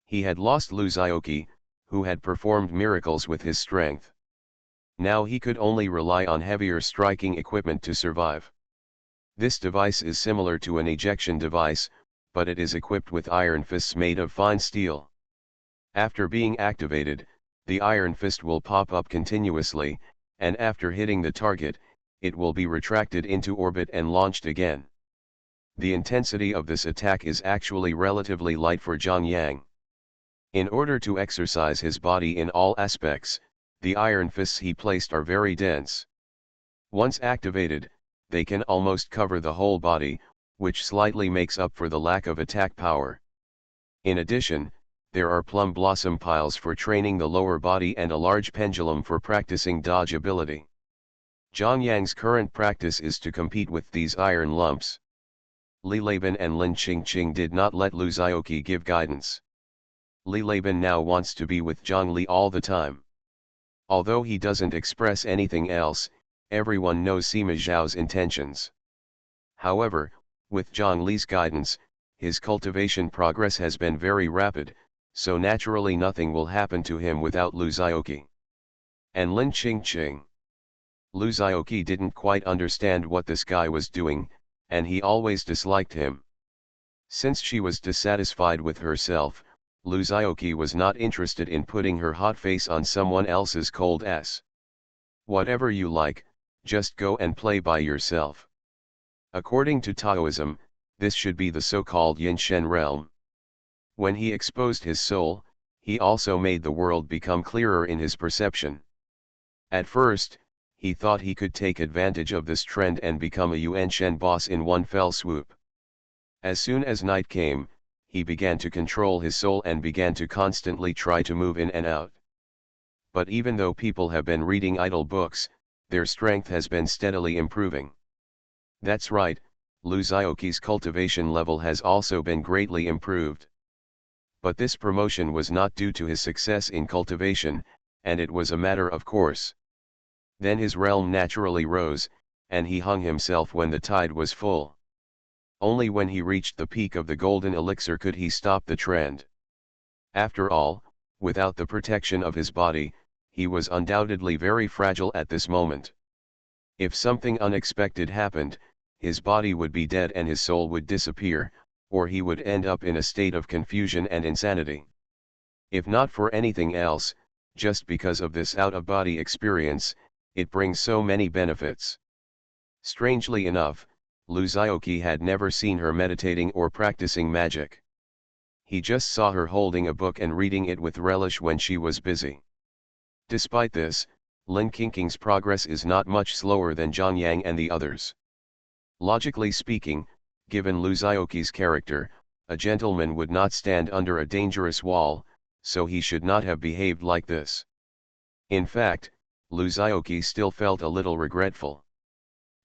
He had lost Liu Zhaoqi, who had performed miracles with his strength. Now he could only rely on heavier striking equipment to survive. This device is similar to an ejection device, but it is equipped with iron fists made of fine steel. After being activated, the iron fist will pop up continuously, and after hitting the target, it will be retracted into orbit and launched again. The intensity of this attack is actually relatively light for Zhang Yang. In order to exercise his body in all aspects, the iron fists he placed are very dense. Once activated, they can almost cover the whole body, which slightly makes up for the lack of attack power. In addition, there are plum blossom piles for training the lower body and a large pendulum for practicing dodge ability. Zhang Yang's current practice is to compete with these iron lumps. Li Laban and Lin Qingqing did not let Lu Xiaoqi give guidance. Li Laban now wants to be with Zhang Li all the time. Although he doesn't express anything else, everyone knows Sima Zhao's intentions. However, with Zhang Li's guidance, his cultivation progress has been very rapid, so naturally nothing will happen to him without Lu Xiaoqi. And Lin Qingqing. Lu Xiaoqi didn't quite understand what this guy was doing, and he always disliked him. Since she was dissatisfied with herself, Lu Xiaoqi was not interested in putting her hot face on someone else's cold ass. Whatever you like, just go and play by yourself. According to Taoism, this should be the so-called Yin Shen realm. When he exposed his soul, he also made the world become clearer in his perception. At first, he thought he could take advantage of this trend and become a Yuan Shen boss in one fell swoop. As soon as night came, he began to control his soul and began to constantly try to move in and out. But even though people have been reading idle books, their strength has been steadily improving. That's right, Lu Xiaoqi's cultivation level has also been greatly improved. But this promotion was not due to his success in cultivation, and it was a matter of course. Then his realm naturally rose, and he hung himself when the tide was full. Only when he reached the peak of the golden elixir could he stop the trend. After all, without the protection of his body, he was undoubtedly very fragile at this moment. If something unexpected happened, his body would be dead and his soul would disappear, or he would end up in a state of confusion and insanity. If not for anything else, just because of this out-of-body experience, it brings so many benefits. Strangely enough, Lu Xiaoqi had never seen her meditating or practicing magic. He just saw her holding a book and reading it with relish when she was busy. Despite this, Lin Qingqing's progress is not much slower than Zhang Yang and the others. Logically speaking, given Lu Xiaoqi's character, a gentleman would not stand under a dangerous wall, so he should not have behaved like this. In fact, Lu Xiaoqi still felt a little regretful.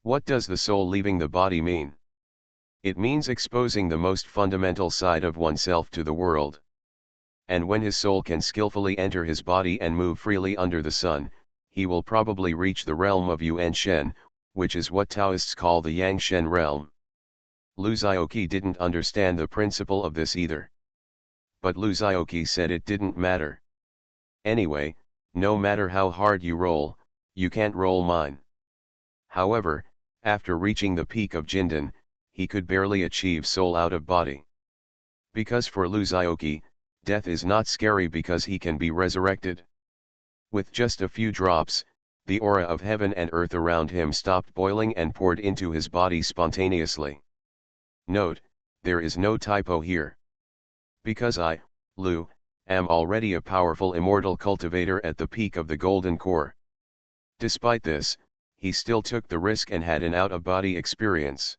What does the soul leaving the body mean? It means exposing the most fundamental side of oneself to the world. And when his soul can skillfully enter his body and move freely under the sun, he will probably reach the realm of Yuan Shen, which is what Taoists call the Yang Shen realm. Lu Xiaoqi didn't understand the principle of this either. But Lu Xiaoqi said it didn't matter. Anyway, no matter how hard you roll, you can't roll mine. However, after reaching the peak of Jindan, he could barely achieve soul out of body. Because for Lu Xiaoqi, death is not scary because he can be resurrected. With just a few drops, the aura of heaven and earth around him stopped boiling and poured into his body spontaneously. Note, there is no typo here. Because I, Lu, am already a powerful immortal cultivator at the peak of the golden core. Despite this, he still took the risk and had an out-of-body experience.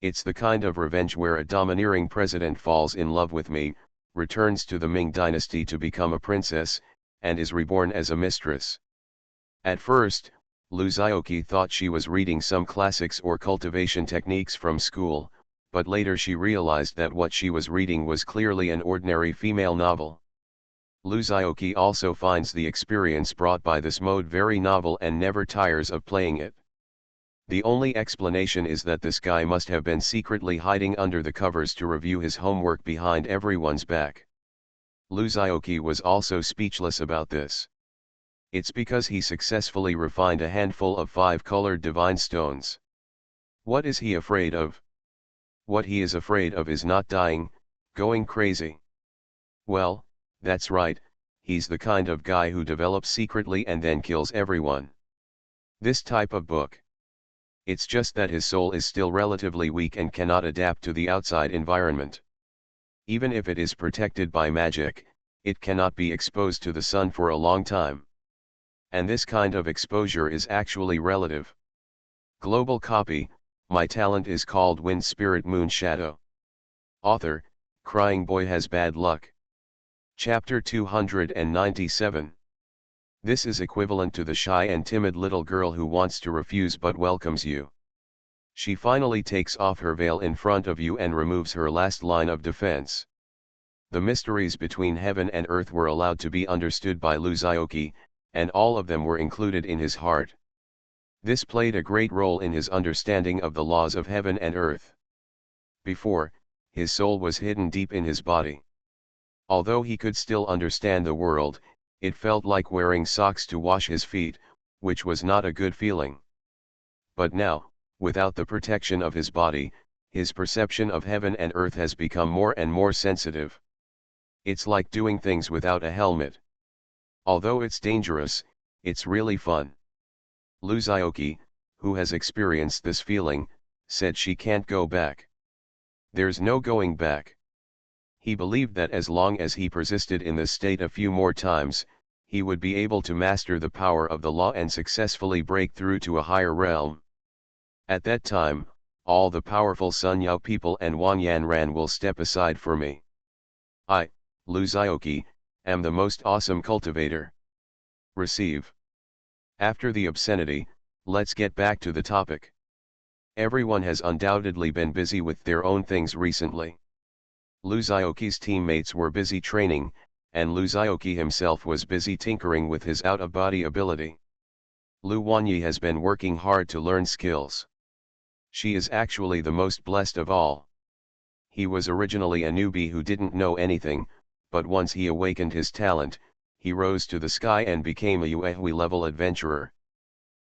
It's the kind of revenge where a domineering president falls in love with me, returns to the Ming dynasty to become a princess, and is reborn as a mistress. At first, Lu Xiaoqi thought she was reading some classics or cultivation techniques from school, but later she realized that what she was reading was clearly an ordinary female novel. Lu Xiaoqi also finds the experience brought by this mode very novel and never tires of playing it. The only explanation is that this guy must have been secretly hiding under the covers to review his homework behind everyone's back. Lu Xiaoqi was also speechless about this. It's because he successfully refined a handful of 5-colored divine stones. What is he afraid of? What he is afraid of is not dying, going crazy. Well, that's right, he's the kind of guy who develops secretly and then kills everyone. This type of book. It's just that his soul is still relatively weak and cannot adapt to the outside environment. Even if it is protected by magic, it cannot be exposed to the sun for a long time. And this kind of exposure is actually relative. Global copy, my talent is called Wind Spirit Moon Shadow. Author, Crying Boy Has Bad Luck. Chapter 297. This is equivalent to the shy and timid little girl who wants to refuse but welcomes you. She finally takes off her veil in front of you and removes her last line of defense. The mysteries between heaven and earth were allowed to be understood by Luzaoki, and all of them were included in his heart. This played a great role in his understanding of the laws of heaven and earth. Before, his soul was hidden deep in his body. Although he could still understand the world, it felt like wearing socks to wash his feet, which was not a good feeling. But now, without the protection of his body, his perception of heaven and earth has become more and more sensitive. It's like doing things without a helmet. Although it's dangerous, it's really fun. Luzaoki, who has experienced this feeling, said she can't go back. There's no going back. He believed that as long as he persisted in this state a few more times, he would be able to master the power of the law and successfully break through to a higher realm. At that time, all the powerful Sun Yao people and Wang Yanran will step aside for me. I, Luzaoki, am the most awesome cultivator. Receive. After the obscenity, let's get back to the topic. Everyone has undoubtedly been busy with their own things recently. Luzaoki's teammates were busy training, and Luzaoki himself was busy tinkering with his out-of-body ability. Lu Wanyi has been working hard to learn skills. She is actually the most blessed of all. He was originally a newbie who didn't know anything, but once he awakened his talent, he rose to the sky and became a Yuehui-level adventurer.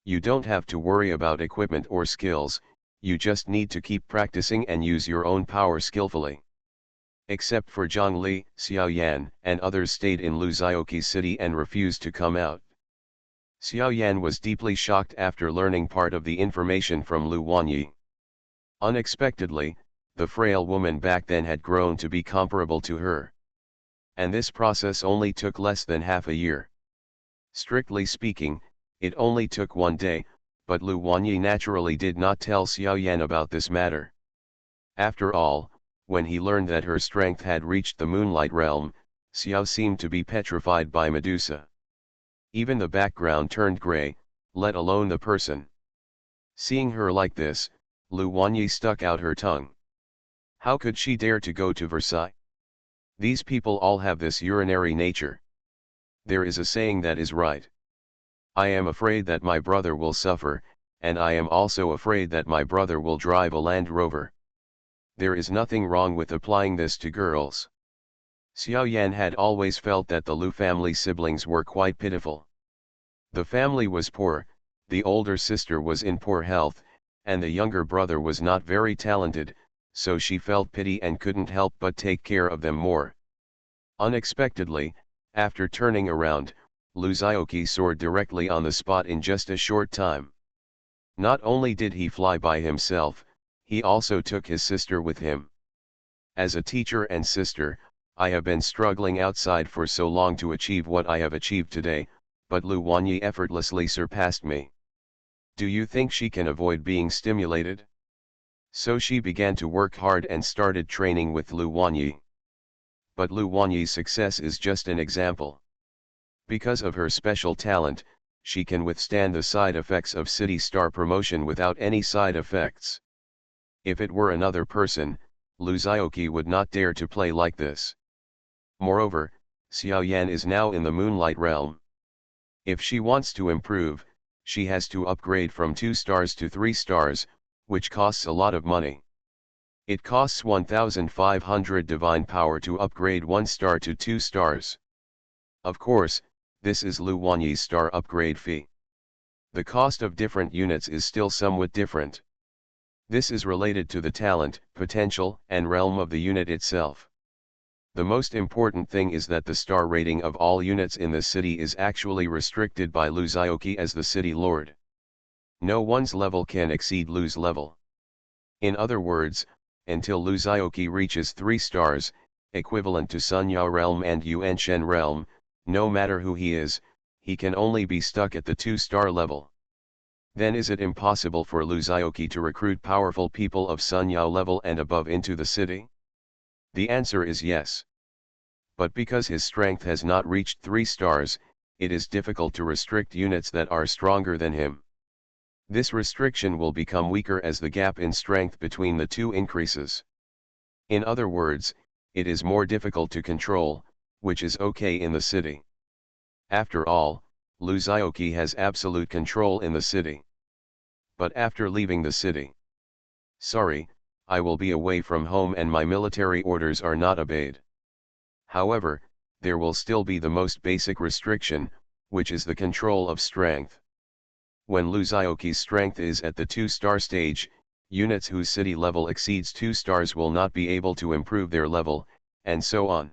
You don't have to worry about equipment or skills, you just need to keep practicing and use your own power skillfully. Except for Zhongli, Xiaoyan, and others stayed in Luzaoki's city and refused to come out. Xiaoyan was deeply shocked after learning part of the information from Lu Wanyi. Unexpectedly, the frail woman back then had grown to be comparable to her. And this process only took less than half a year. Strictly speaking, it only took one day, but Lu Wanyi naturally did not tell Xiaoyan about this matter. After all, when he learned that her strength had reached the moonlight realm, Xiao seemed to be petrified by Medusa. Even the background turned gray, let alone the person. Seeing her like this, Lu Wanyi stuck out her tongue. How could she dare to go to Versailles? These people all have this urinary nature. There is a saying that is right. I am afraid that my brother will suffer, and I am also afraid that my brother will drive a Land Rover. There is nothing wrong with applying this to girls. Xiaoyan had always felt that the Lu family siblings were quite pitiful. The family was poor, the older sister was in poor health, and the younger brother was not very talented, so she felt pity and couldn't help but take care of them more. Unexpectedly, after turning around, Luzaoki soared directly on the spot in just a short time. Not only did he fly by himself, he also took his sister with him. As a teacher and sister, I have been struggling outside for so long to achieve what I have achieved today, but Lu Wanyi effortlessly surpassed me. Do you think she can avoid being stimulated? So she began to work hard and started training with Lu Wanyi. But Lu Wanyi's success is just an example. Because of her special talent, she can withstand the side effects of city star promotion without any side effects. If it were another person, Luzaoki would not dare to play like this. Moreover, Xiaoyan is now in the moonlight realm. If she wants to improve, she has to upgrade from 2 stars to 3 stars, which costs a lot of money. It costs 1,500 divine power to upgrade 1 star to 2 stars. Of course, this is Lu Wanyi's star upgrade fee. The cost of different units is still somewhat different. This is related to the talent, potential, and realm of the unit itself. The most important thing is that the star rating of all units in the city is actually restricted by Luzaoki as the city lord. No one's level can exceed Lu's level. In other words, until Luzaoki reaches 3 stars, equivalent to Sun Yao realm and Yuanshen realm, no matter who he is, he can only be stuck at the 2-star level. Then is it impossible for Luzaoki to recruit powerful people of Sun Yao level and above into the city? The answer is yes. But because his strength has not reached 3 stars, it is difficult to restrict units that are stronger than him. This restriction will become weaker as the gap in strength between the two increases. In other words, it is more difficult to control, which is okay in the city. After all, Lu Zhaoqi has absolute control in the city. But after leaving the city, sorry, I will be away from home and my military orders are not obeyed. However, there will still be the most basic restriction, which is the control of strength. When Lu Zhaoqi's strength is at the 2-star stage, units whose city level exceeds 2 stars will not be able to improve their level, and so on.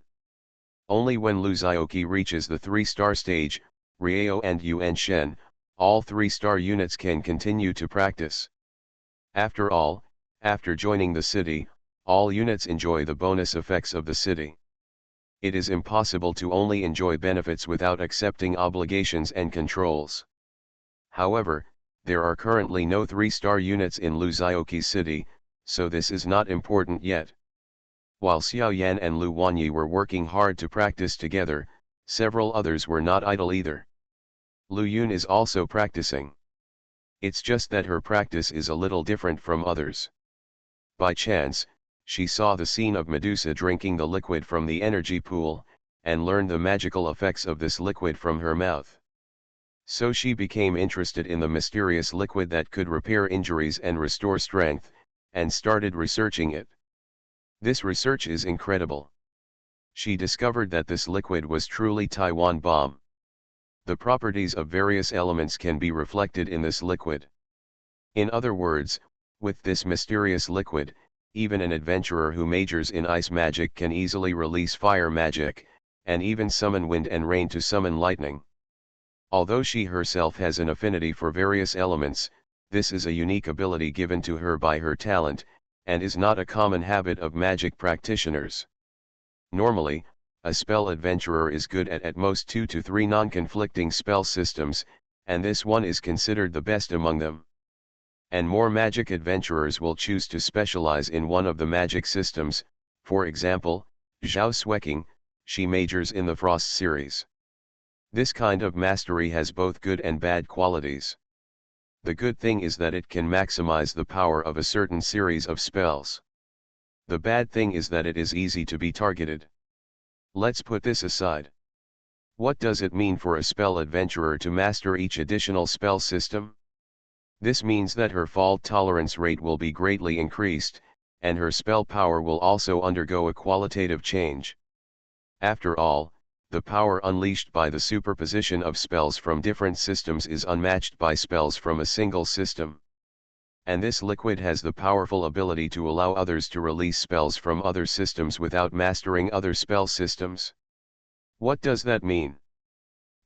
Only when Lu Zhaoqi reaches the 3-star stage, Riao and Yuan Shen, all 3-star units can continue to practice. After all, after joining the city, all units enjoy the bonus effects of the city. It is impossible to only enjoy benefits without accepting obligations and controls. However, there are currently no 3-star units in Lu Zhaoqi's city, so this is not important yet. While Xiao Yan and Lu Wanyi were working hard to practice together, several others were not idle either. Lu Yun is also practicing. It's just that her practice is a little different from others. By chance, she saw the scene of Medusa drinking the liquid from the energy pool, and learned the magical effects of this liquid from her mouth. So she became interested in the mysterious liquid that could repair injuries and restore strength, and started researching it. This research is incredible. She discovered that this liquid was truly Taiwan bomb. The properties of various elements can be reflected in this liquid. In other words, with this mysterious liquid, even an adventurer who majors in ice magic can easily release fire magic, and even summon wind and rain to summon lightning. Although she herself has an affinity for various elements, this is a unique ability given to her by her talent, and is not a common habit of magic practitioners. Normally, a spell adventurer is good at most 2 to 3 non-conflicting spell systems, and this one is considered the best among them. And more magic adventurers will choose to specialize in one of the magic systems. For example, Zhao Sueking, she majors in the Frost series. This kind of mastery has both good and bad qualities. The good thing is that it can maximize the power of a certain series of spells. The bad thing is that it is easy to be targeted. Let's put this aside. What does it mean for a spell adventurer to master each additional spell system? This means that her fault tolerance rate will be greatly increased, and her spell power will also undergo a qualitative change. After all, the power unleashed by the superposition of spells from different systems is unmatched by spells from a single system. And this liquid has the powerful ability to allow others to release spells from other systems without mastering other spell systems. What does that mean?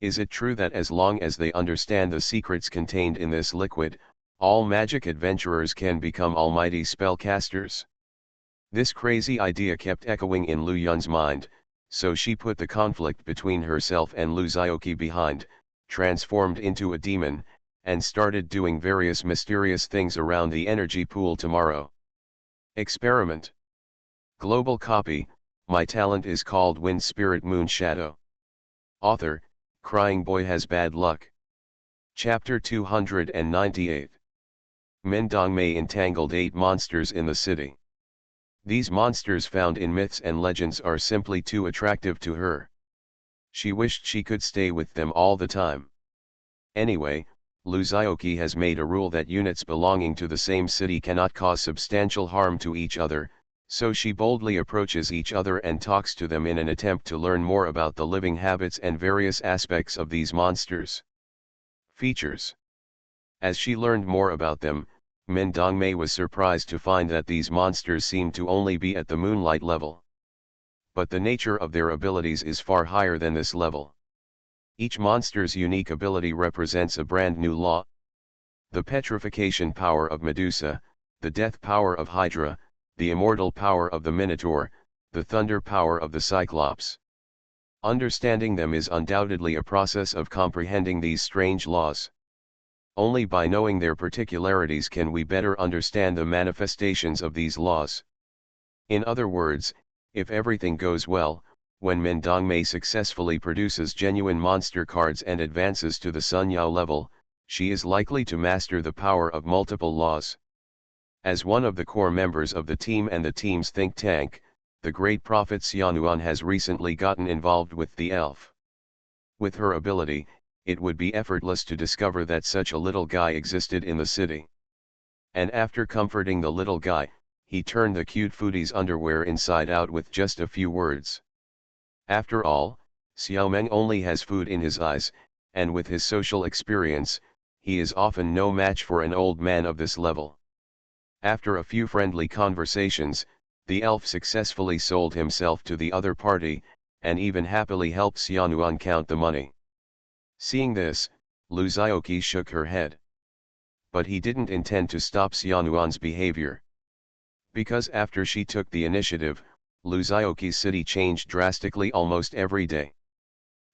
Is it true that as long as they understand the secrets contained in this liquid, all magic adventurers can become almighty spellcasters? This crazy idea kept echoing in Lu Yun's mind, so she put the conflict between herself and Lu Zhaoqi behind, transformed into a demon, and started doing various mysterious things around the energy pool tomorrow. Experiment. Global copy, my talent is called Wind Spirit Moon Shadow. Author, Crying Boy Has Bad Luck. Chapter 298. Min Dongmei entangled 8 monsters in the city. These monsters found in myths and legends are simply too attractive to her. She wished she could stay with them all the time. Anyway, Lu Zhaoqi has made a rule that units belonging to the same city cannot cause substantial harm to each other, so she boldly approaches each other and talks to them in an attempt to learn more about the living habits and various aspects of these monsters. Features. As she learned more about them, Min Dongmei was surprised to find that these monsters seemed to only be at the moonlight level. But the nature of their abilities is far higher than this level. Each monster's unique ability represents a brand new law. The petrification power of Medusa, the death power of Hydra, the immortal power of the Minotaur, the thunder power of the Cyclops. Understanding them is undoubtedly a process of comprehending these strange laws. Only by knowing their particularities can we better understand the manifestations of these laws. In other words, if everything goes well, when Min Dongmei successfully produces genuine monster cards and advances to the Sun Yao level, she is likely to master the power of multiple laws. As one of the core members of the team and the team's think tank, the great prophet Xianuan has recently gotten involved with the elf. With her ability, it would be effortless to discover that such a little guy existed in the city. And after comforting the little guy, he turned the cute foodie's underwear inside out with just a few words. After all, Xiaomeng only has food in his eyes, and with his social experience, he is often no match for an old man of this level. After a few friendly conversations, the elf successfully sold himself to the other party, and even happily helped Xianuan count the money. Seeing this, Lu Zhaoqi shook her head. But he didn't intend to stop Xianuan's behavior. Because after she took the initiative, Lu Zhaoqi's city changed drastically almost every day.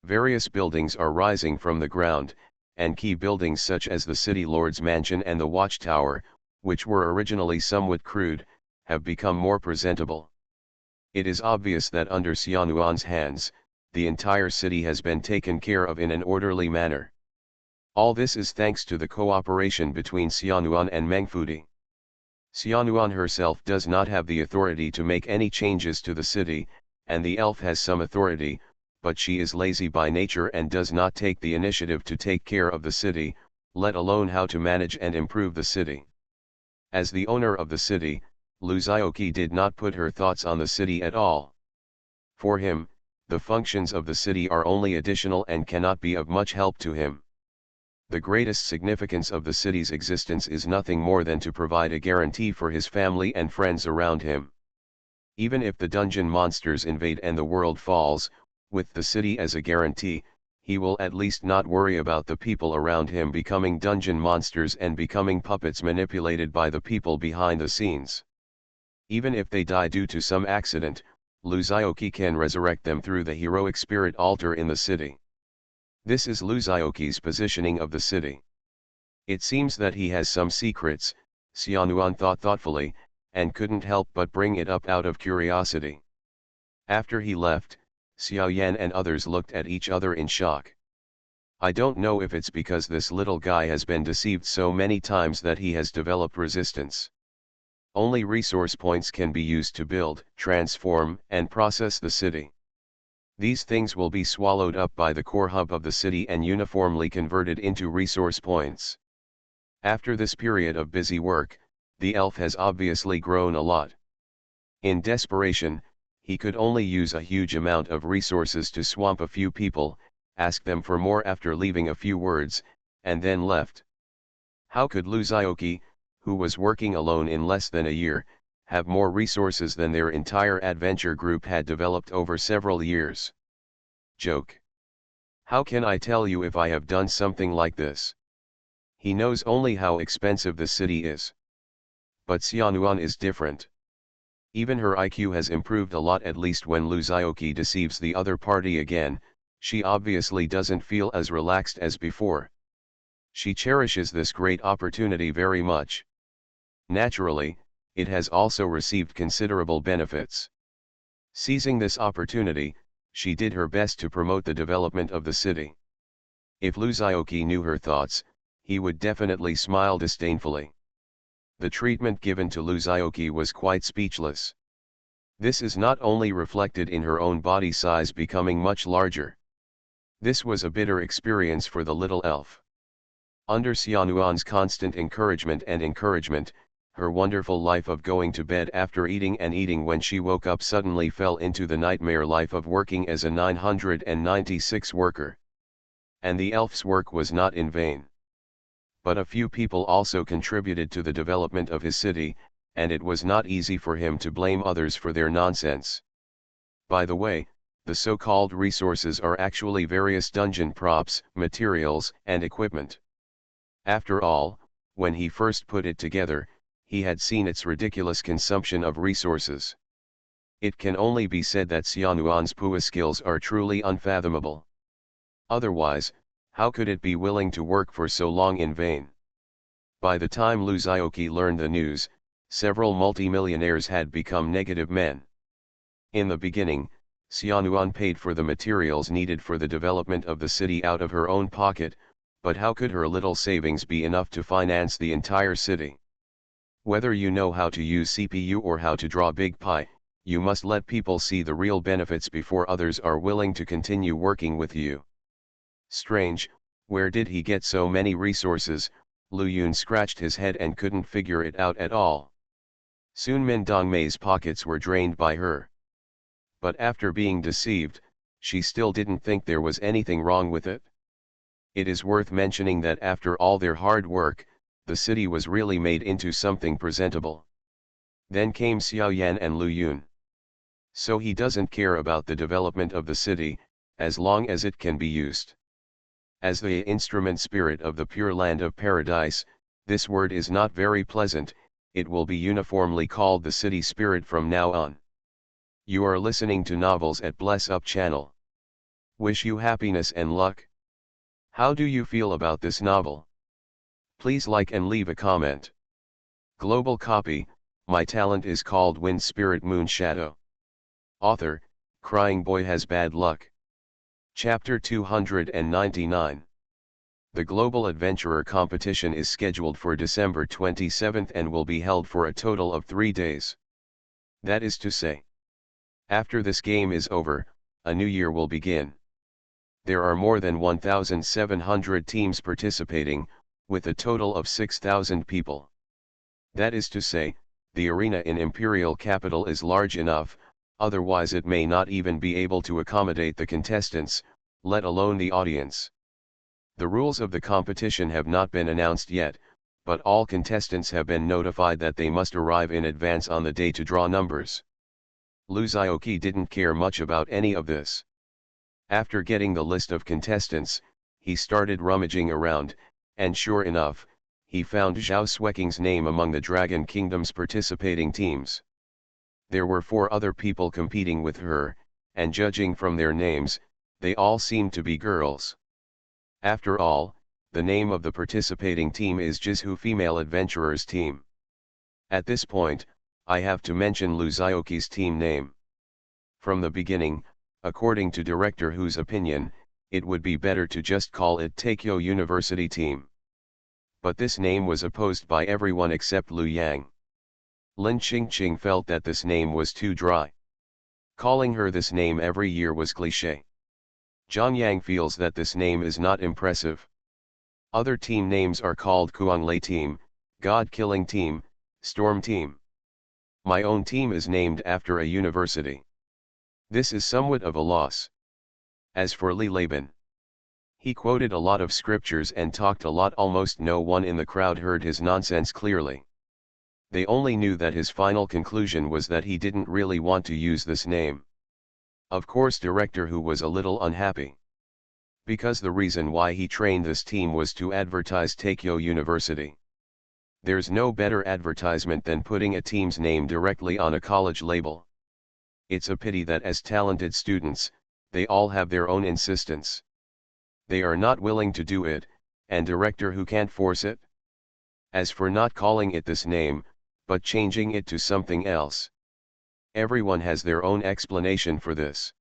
Various buildings are rising from the ground, and key buildings such as the city lord's mansion and the watchtower, which were originally somewhat crude, have become more presentable. It is obvious that under Xianuan's hands, the entire city has been taken care of in an orderly manner. All this is thanks to the cooperation between Xianuan and Mengfudi. Xianuan herself does not have the authority to make any changes to the city, and the elf has some authority, but she is lazy by nature and does not take the initiative to take care of the city, let alone how to manage and improve the city. As the owner of the city, Lu Zhaoqi did not put her thoughts on the city at all. For him, the functions of the city are only additional and cannot be of much help to him. The greatest significance of the city's existence is nothing more than to provide a guarantee for his family and friends around him. Even if the dungeon monsters invade and the world falls, with the city as a guarantee, he will at least not worry about the people around him becoming dungeon monsters and becoming puppets manipulated by the people behind the scenes. Even if they die due to some accident, Lu Zhaoqi can resurrect them through the heroic spirit altar in the city. This is Lu Zhaoqi's positioning of the city. It seems that he has some secrets, Xianuan thought thoughtfully, and couldn't help but bring it up out of curiosity. After he left, Xiao Yan and others looked at each other in shock. I don't know if it's because this little guy has been deceived so many times that he has developed resistance. Only resource points can be used to build, transform, and process the city. These things will be swallowed up by the core hub of the city and uniformly converted into resource points. After this period of busy work, the elf has obviously grown a lot. In desperation, he could only use a huge amount of resources to swamp a few people, ask them for more after leaving a few words, and then left. How could Lu Zhaoqi, who was working alone in less than a year, have more resources than their entire adventure group had developed over several years? Joke. How can I tell you if I have done something like this? He knows only how expensive the city is. But Xianuan is different. Even her IQ has improved a lot, at least when Lu Zhaoqi deceives the other party again, she obviously doesn't feel as relaxed as before. She cherishes this great opportunity very much. Naturally, it has also received considerable benefits. Seizing this opportunity, she did her best to promote the development of the city. If Lu Zhaoqi knew her thoughts, he would definitely smile disdainfully. The treatment given to Lu Zhaoqi was quite speechless. This is not only reflected in her own body size becoming much larger. This was a bitter experience for the little elf. Under Xianuan's constant encouragement, her wonderful life of going to bed after eating and eating when she woke up suddenly fell into the nightmare life of working as a 996 worker. And the elf's work was not in vain. But a few people also contributed to the development of his city, and it was not easy for him to blame others for their nonsense. By the way, the so-called resources are actually various dungeon props, materials, and equipment. After all, when he first put it together, he had seen its ridiculous consumption of resources. It can only be said that Xianuan's Pua skills are truly unfathomable. Otherwise, how could it be willing to work for so long in vain? By the time Lu Zhaoqi learned the news, several multimillionaires had become negative men. In the beginning, Xianuan paid for the materials needed for the development of the city out of her own pocket, But how could her little savings be enough to finance the entire city? Whether you know how to use CPU or how to draw big pie, you must let people see the real benefits before others are willing to continue working with you. Strange, where did he get so many resources? Lu Yun scratched his head and couldn't figure it out at all. Soon Min Dongmei's pockets were drained by her. But after being deceived, she still didn't think there was anything wrong with it. It is worth mentioning that after all their hard work, the city was really made into something presentable. Then came Xiao Yan and Lu Yun. So he doesn't care about the development of the city, as long as it can be used. As the instrument spirit of the pure land of paradise, this word is not very pleasant, it will be uniformly called the city spirit from now on. You are listening to Novels at Bless Up channel. Wish you happiness and luck. How do you feel about this novel? Please like and leave a comment. Global copy, my talent is called Wind Spirit Moon Shadow. Author, Crying Boy Has Bad Luck. Chapter 299. The Global Adventurer competition is scheduled for December 27th and will be held for a total of 3 days. That is to say, after this game is over, a new year will begin. There are more than 1,700 teams participating, with a total of 6,000 people. That is to say, the arena in Imperial Capital is large enough, otherwise it may not even be able to accommodate the contestants, let alone the audience. The rules of the competition have not been announced yet, but all contestants have been notified that they must arrive in advance on the day to draw numbers. Lu Zhaoqi didn't care much about any of this. After getting the list of contestants, he started rummaging around, and sure enough, he found Zhao Xueqing's name among the Dragon Kingdom's participating teams. There were 4 other people competing with her, and judging from their names, they all seemed to be girls. After all, the name of the participating team is Jizhu Female Adventurers Team. At this point, I have to mention Lu Zhaoqi's team name. From the beginning, according to Director Hu's opinion, it would be better to just call it Taikyo University Team. But this name was opposed by everyone except Lu Yang. Lin Qingqing felt that this name was too dry. Calling her this name every year was cliché. Zhang Yang feels that this name is not impressive. Other team names are called Kuanglei Team, God Killing Team, Storm Team. My own team is named after a university. This is somewhat of a loss. As for Li Laban, he quoted a lot of scriptures and talked a lot. Almost no one in the crowd heard his nonsense clearly. They only knew that his final conclusion was that he didn't really want to use this name. Of course, Director Hu was a little unhappy. Because the reason why he trained this team was to advertise Taikyo University. There's no better advertisement than putting a team's name directly on a college label. It's a pity that as talented students, they all have their own insistence. They are not willing to do it, and Director Hu can't force it. As for not calling it this name, but changing it to something else, everyone has their own explanation for this.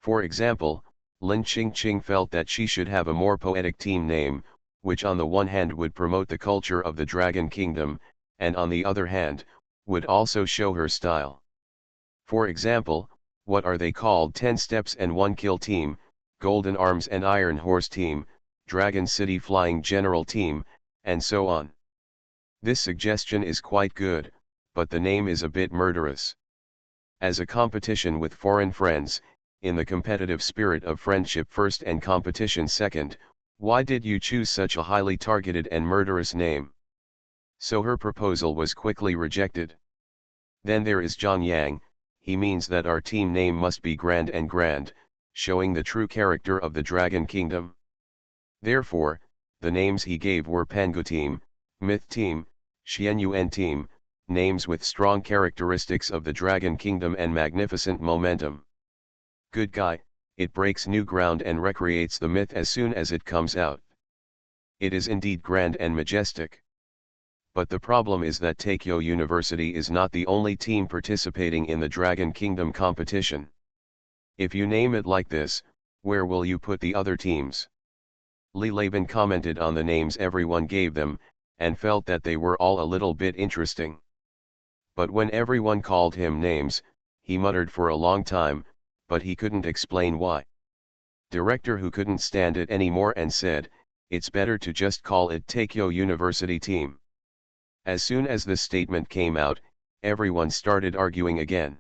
For example, Lin Qingqing felt that she should have a more poetic team name, which on the one hand would promote the culture of the Dragon Kingdom, and on the other hand, would also show her style. For example, what are they called? 10 Steps and 1 Kill Team, Golden Arms and Iron Horse Team, Dragon City Flying General Team, and so on. This suggestion is quite good, but the name is a bit murderous. As a competition with foreign friends, in the competitive spirit of friendship first and competition second, why did you choose such a highly targeted and murderous name? So her proposal was quickly rejected. Then there is Zhang Yang. He means that our team name must be grand and grand, showing the true character of the Dragon Kingdom. Therefore, the names he gave were Pangu Team, Myth Team, Xianyuan Team, names with strong characteristics of the Dragon Kingdom and magnificent momentum. Good guy, it breaks new ground and recreates the myth as soon as it comes out. It is indeed grand and majestic. But the problem is that Taikyo University is not the only team participating in the Dragon Kingdom competition. If you name it like this, where will you put the other teams? Li Laban commented on the names everyone gave them, and felt that they were all a little bit interesting. But when everyone called him names, he muttered for a long time, but he couldn't explain why. Director who couldn't stand it anymore and said, "It's better to just call it Takeo University Team." As soon as this statement came out, everyone started arguing again.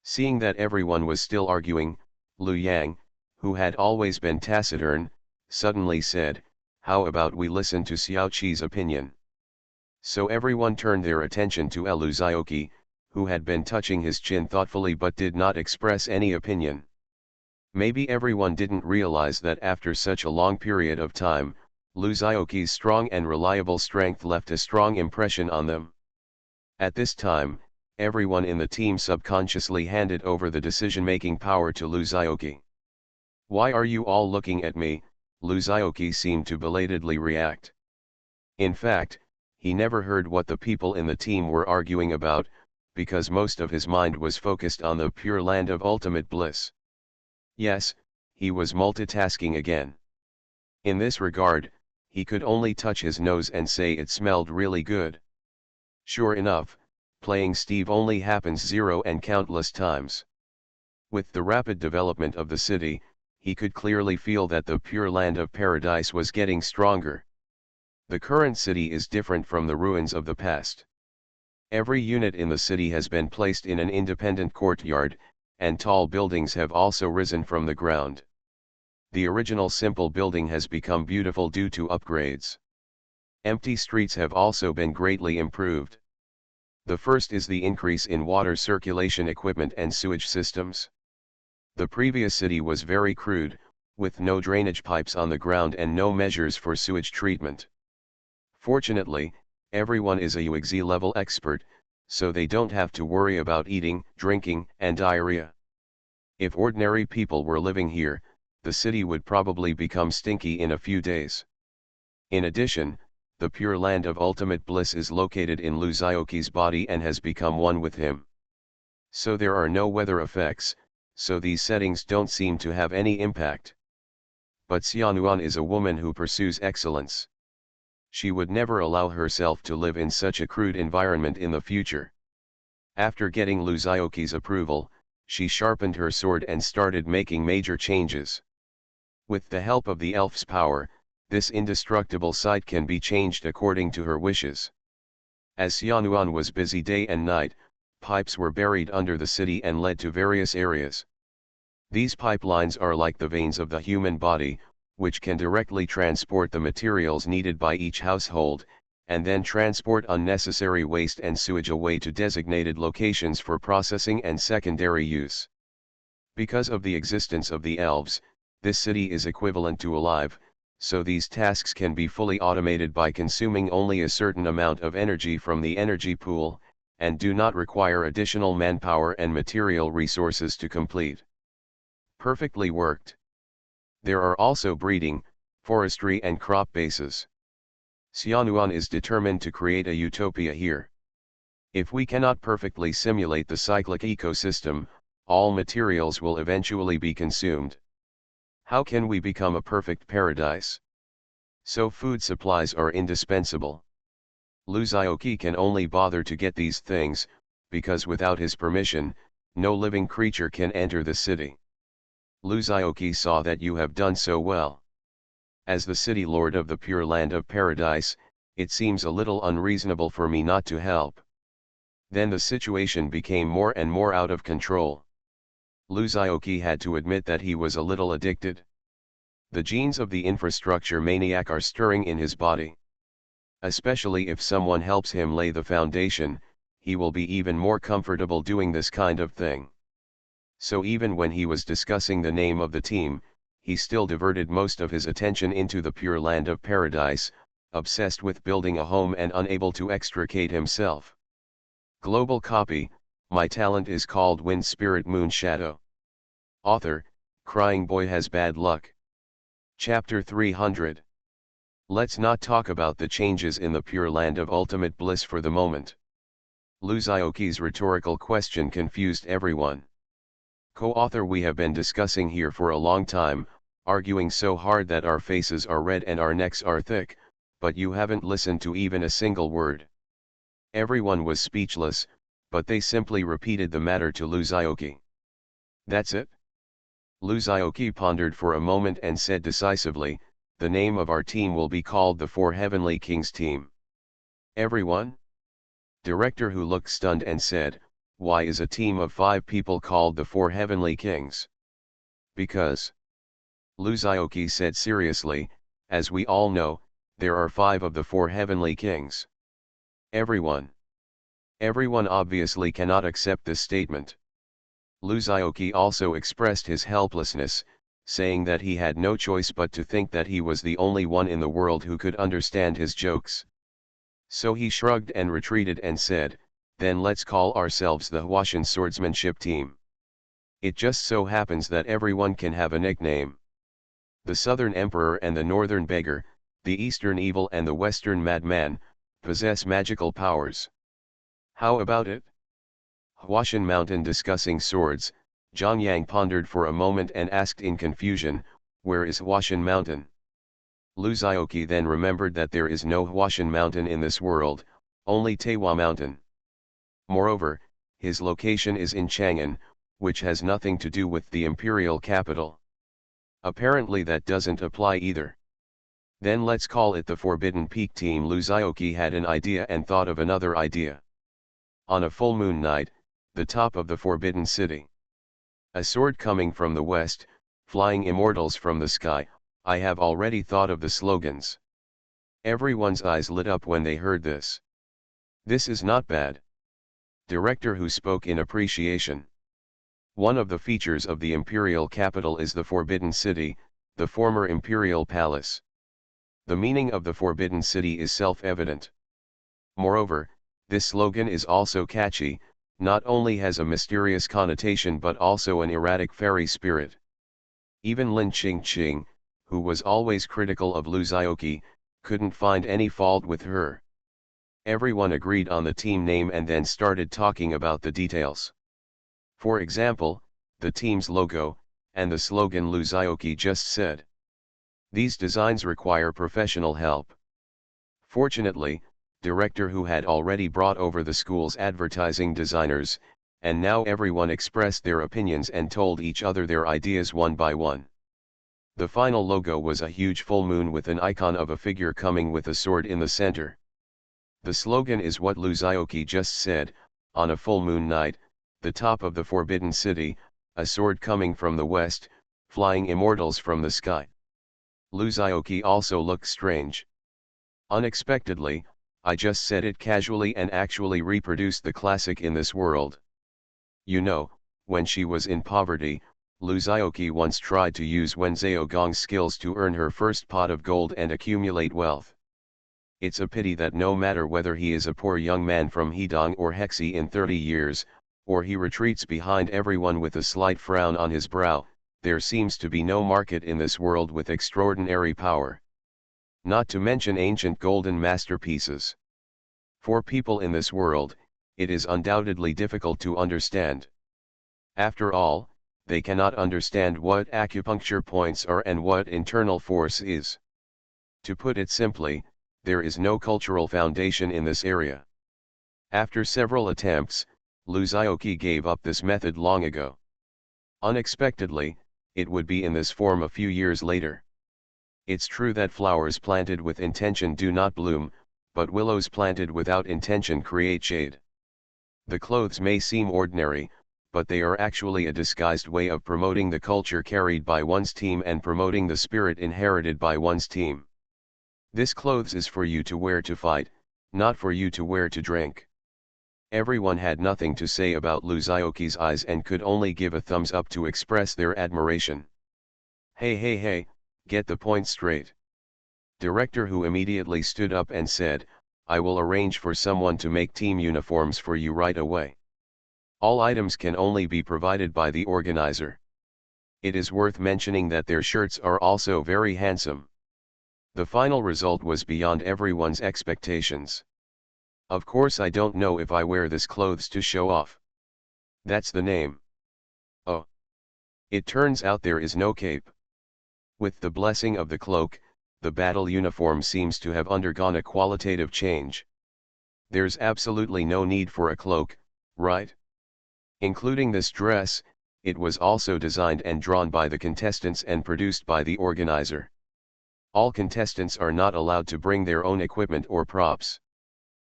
Seeing that everyone was still arguing, Liu Yang, who had always been taciturn, suddenly said, "How about we listen to Xiao Qi's opinion?" So everyone turned their attention to Eluzioki, who had been touching his chin thoughtfully but did not express any opinion. Maybe everyone didn't realize that after such a long period of time, Luzioki's strong and reliable strength left a strong impression on them. At this time, everyone in the team subconsciously handed over the decision-making power to Luzioki. "Why are you all looking at me?" Luzioki seemed to belatedly react. In fact, he never heard what the people in the team were arguing about, because most of his mind was focused on the pure land of ultimate bliss. Yes, he was multitasking again. In this regard, he could only touch his nose and say it smelled really good. Sure enough, playing Steve only happens zero and countless times. With the rapid development of the city, he could clearly feel that the pure land of paradise was getting stronger. The current city is different from the ruins of the past. Every unit in the city has been placed in an independent courtyard, and tall buildings have also risen from the ground. The original simple building has become beautiful due to upgrades. Empty streets have also been greatly improved. The first is the increase in water circulation equipment and sewage systems. The previous city was very crude, with no drainage pipes on the ground and no measures for sewage treatment. Fortunately, everyone is a UXZ level expert, so they don't have to worry about eating, drinking, and diarrhea. If ordinary people were living here, the city would probably become stinky in a few days. In addition, the pure land of ultimate bliss is located in Luzioki's body and has become one with him. So there are no weather effects, so these settings don't seem to have any impact. But Xianuan is a woman who pursues excellence. She would never allow herself to live in such a crude environment in the future. After getting Luzioki's approval, she sharpened her sword and started making major changes. With the help of the elf's power, this indestructible site can be changed according to her wishes. As Xianuan was busy day and night, pipes were buried under the city and led to various areas. These pipelines are like the veins of the human body, which can directly transport the materials needed by each household, and then transport unnecessary waste and sewage away to designated locations for processing and secondary use. Because of the existence of the elves, this city is equivalent to alive, so these tasks can be fully automated by consuming only a certain amount of energy from the energy pool, and do not require additional manpower and material resources to complete. Perfectly worked. There are also breeding, forestry and crop bases. Xianuan is determined to create a utopia here. If we cannot perfectly simulate the cyclic ecosystem, all materials will eventually be consumed. How can we become a perfect paradise? So food supplies are indispensable. Luzioki can only bother to get these things, because without his permission, no living creature can enter the city. Luzioki saw that you have done so well. As the city lord of the pure land of paradise, it seems a little unreasonable for me not to help. Then the situation became more and more out of control. Luzioki had to admit that he was a little addicted. The genes of the infrastructure maniac are stirring in his body. Especially if someone helps him lay the foundation, he will be even more comfortable doing this kind of thing. So even when he was discussing the name of the team, he still diverted most of his attention into the pure land of paradise, obsessed with building a home and unable to extricate himself. Global copy, my talent is called Wind Spirit Moon Shadow. Author, Crying Boy Has Bad Luck. Chapter 300. Let's not talk about the changes in the pure land of ultimate bliss for the moment. Luzioki's rhetorical question confused everyone. Co-author, we have been discussing here for a long time, arguing so hard that our faces are red and our necks are thick, but you haven't listened to even a single word. Everyone was speechless, but they simply repeated the matter to Luzaoki. That's it? Luzaoki pondered for a moment and said decisively, the name of our team will be called the Four Heavenly Kings team. Everyone? Director, who looked stunned, and said, why is a team of 5 people called the Four Heavenly Kings? Because, Luzaoki said seriously, as we all know, there are 5 of the 4 Heavenly Kings. Everyone obviously cannot accept this statement. Luzaoki also expressed his helplessness, saying that he had no choice but to think that he was the only one in the world who could understand his jokes. So he shrugged and retreated and said, then let's call ourselves the Huashan Swordsmanship Team. It just so happens that everyone can have a nickname. The Southern Emperor and the Northern Beggar, the Eastern Evil and the Western Madman, possess magical powers. How about it? Huashan Mountain. Discussing swords, Zhang Yang pondered for a moment and asked in confusion, where is Huashan Mountain? Luzaoki then remembered that there is no Huashan Mountain in this world, only Taiwa Mountain. Moreover, his location is in Chang'an, which has nothing to do with the imperial capital. Apparently that doesn't apply either. Then let's call it the Forbidden Peak Team. Luzaoki had an idea and thought of another idea. On a full moon night, the top of the Forbidden City. A sword coming from the west, flying immortals from the sky. I have already thought of the slogans. Everyone's eyes lit up when they heard this. This is not bad. Director, who spoke in appreciation. One of the features of the imperial capital is the Forbidden City, the former imperial palace. The meaning of the Forbidden City is self-evident. Moreover, this slogan is also catchy, not only has a mysterious connotation but also an erratic fairy spirit. Even Lin Qingqing, who was always critical of Luzaoki, couldn't find any fault with her. Everyone agreed on the team name and then started talking about the details. For example, the team's logo, and the slogan Luzaoki just said. These designs require professional help. Fortunately, Director, who had already brought over the school's advertising designers, and now everyone expressed their opinions and told each other their ideas one by one. The final logo was a huge full moon with an icon of a figure coming with a sword in the center. The slogan is what Luzaoki just said, on a full moon night, the top of the Forbidden City, a sword coming from the west, flying immortals from the sky. Luzaoki also looked strange. Unexpectedly, I just said it casually and actually reproduced the classic in this world. You know, when she was in poverty, Luzaoki once tried to use Wen Zhaogong's skills to earn her first pot of gold and accumulate wealth. It's a pity that no matter whether he is a poor young man from Hedong or Hexi in 30 years, or he retreats behind everyone with a slight frown on his brow, there seems to be no market in this world with extraordinary power. Not to mention ancient golden masterpieces. For people in this world, it is undoubtedly difficult to understand. After all, they cannot understand what acupuncture points are and what internal force is. To put it simply, there is no cultural foundation in this area. After several attempts, Luzaoki gave up this method long ago. Unexpectedly, it would be in this form a few years later. It's true that flowers planted with intention do not bloom, but willows planted without intention create shade. The clothes may seem ordinary, but they are actually a disguised way of promoting the culture carried by one's team and promoting the spirit inherited by one's team. This clothes is for you to wear to fight, not for you to wear to drink. Everyone had nothing to say about Luzaoki's eyes and could only give a thumbs up to express their admiration. Hey, get the point straight. Director, who immediately stood up and said, I will arrange for someone to make team uniforms for you right away. All items can only be provided by the organizer. It is worth mentioning that their shirts are also very handsome. The final result was beyond everyone's expectations. Of course I don't know if I wear this clothes to show off. That's the name. Oh. It turns out there is no cape. With the blessing of the cloak, the battle uniform seems to have undergone a qualitative change. There's absolutely no need for a cloak, right? Including this dress, it was also designed and drawn by the contestants and produced by the organizer. All contestants are not allowed to bring their own equipment or props.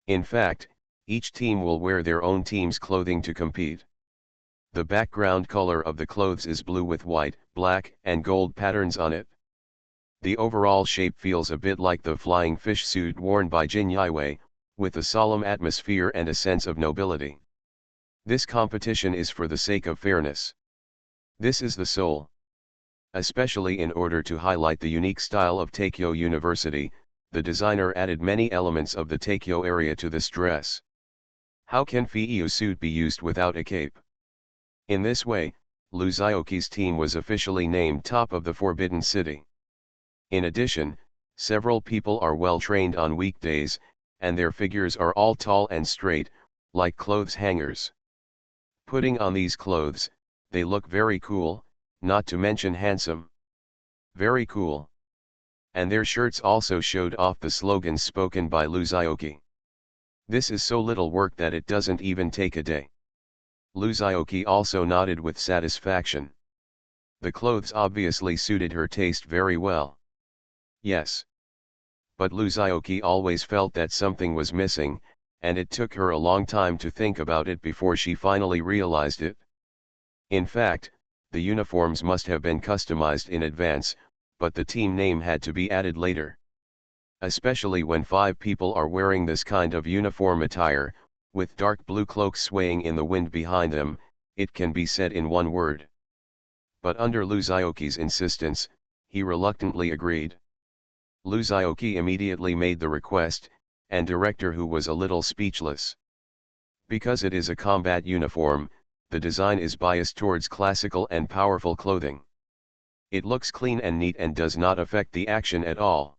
In fact, each team will wear their own team's clothing to compete. The background color of the clothes is blue with white, black, and gold patterns on it. The overall shape feels a bit like the flying fish suit worn by Jin Yiwei, with a solemn atmosphere and a sense of nobility. This competition is for the sake of fairness. This is the soul. Especially in order to highlight the unique style of Teikyo University, the designer added many elements of the Teikyo area to this dress. How can Fiyu suit be used without a cape? In this way, Luzioki's team was officially named top of the Forbidden City. In addition, several people are well trained on weekdays, and their figures are all tall and straight, like clothes hangers. Putting on these clothes, they look very cool, not to mention handsome. Very cool. And their shirts also showed off the slogans spoken by Luzioki. This is so little work that it doesn't even take a day. Luzioki also nodded with satisfaction. The clothes obviously suited her taste very well. Yes. But Luzioki always felt that something was missing, and it took her a long time to think about it before she finally realized it. In fact, the uniforms must have been customized in advance, but the team name had to be added later. Especially when 5 people are wearing this kind of uniform attire, with dark blue cloaks swaying in the wind behind them, it can be said in one word. But under Luzioki's insistence, he reluctantly agreed. Luzioki immediately made the request, and director who was a little speechless. Because it is a combat uniform, the design is biased towards classical and powerful clothing. It looks clean and neat and does not affect the action at all.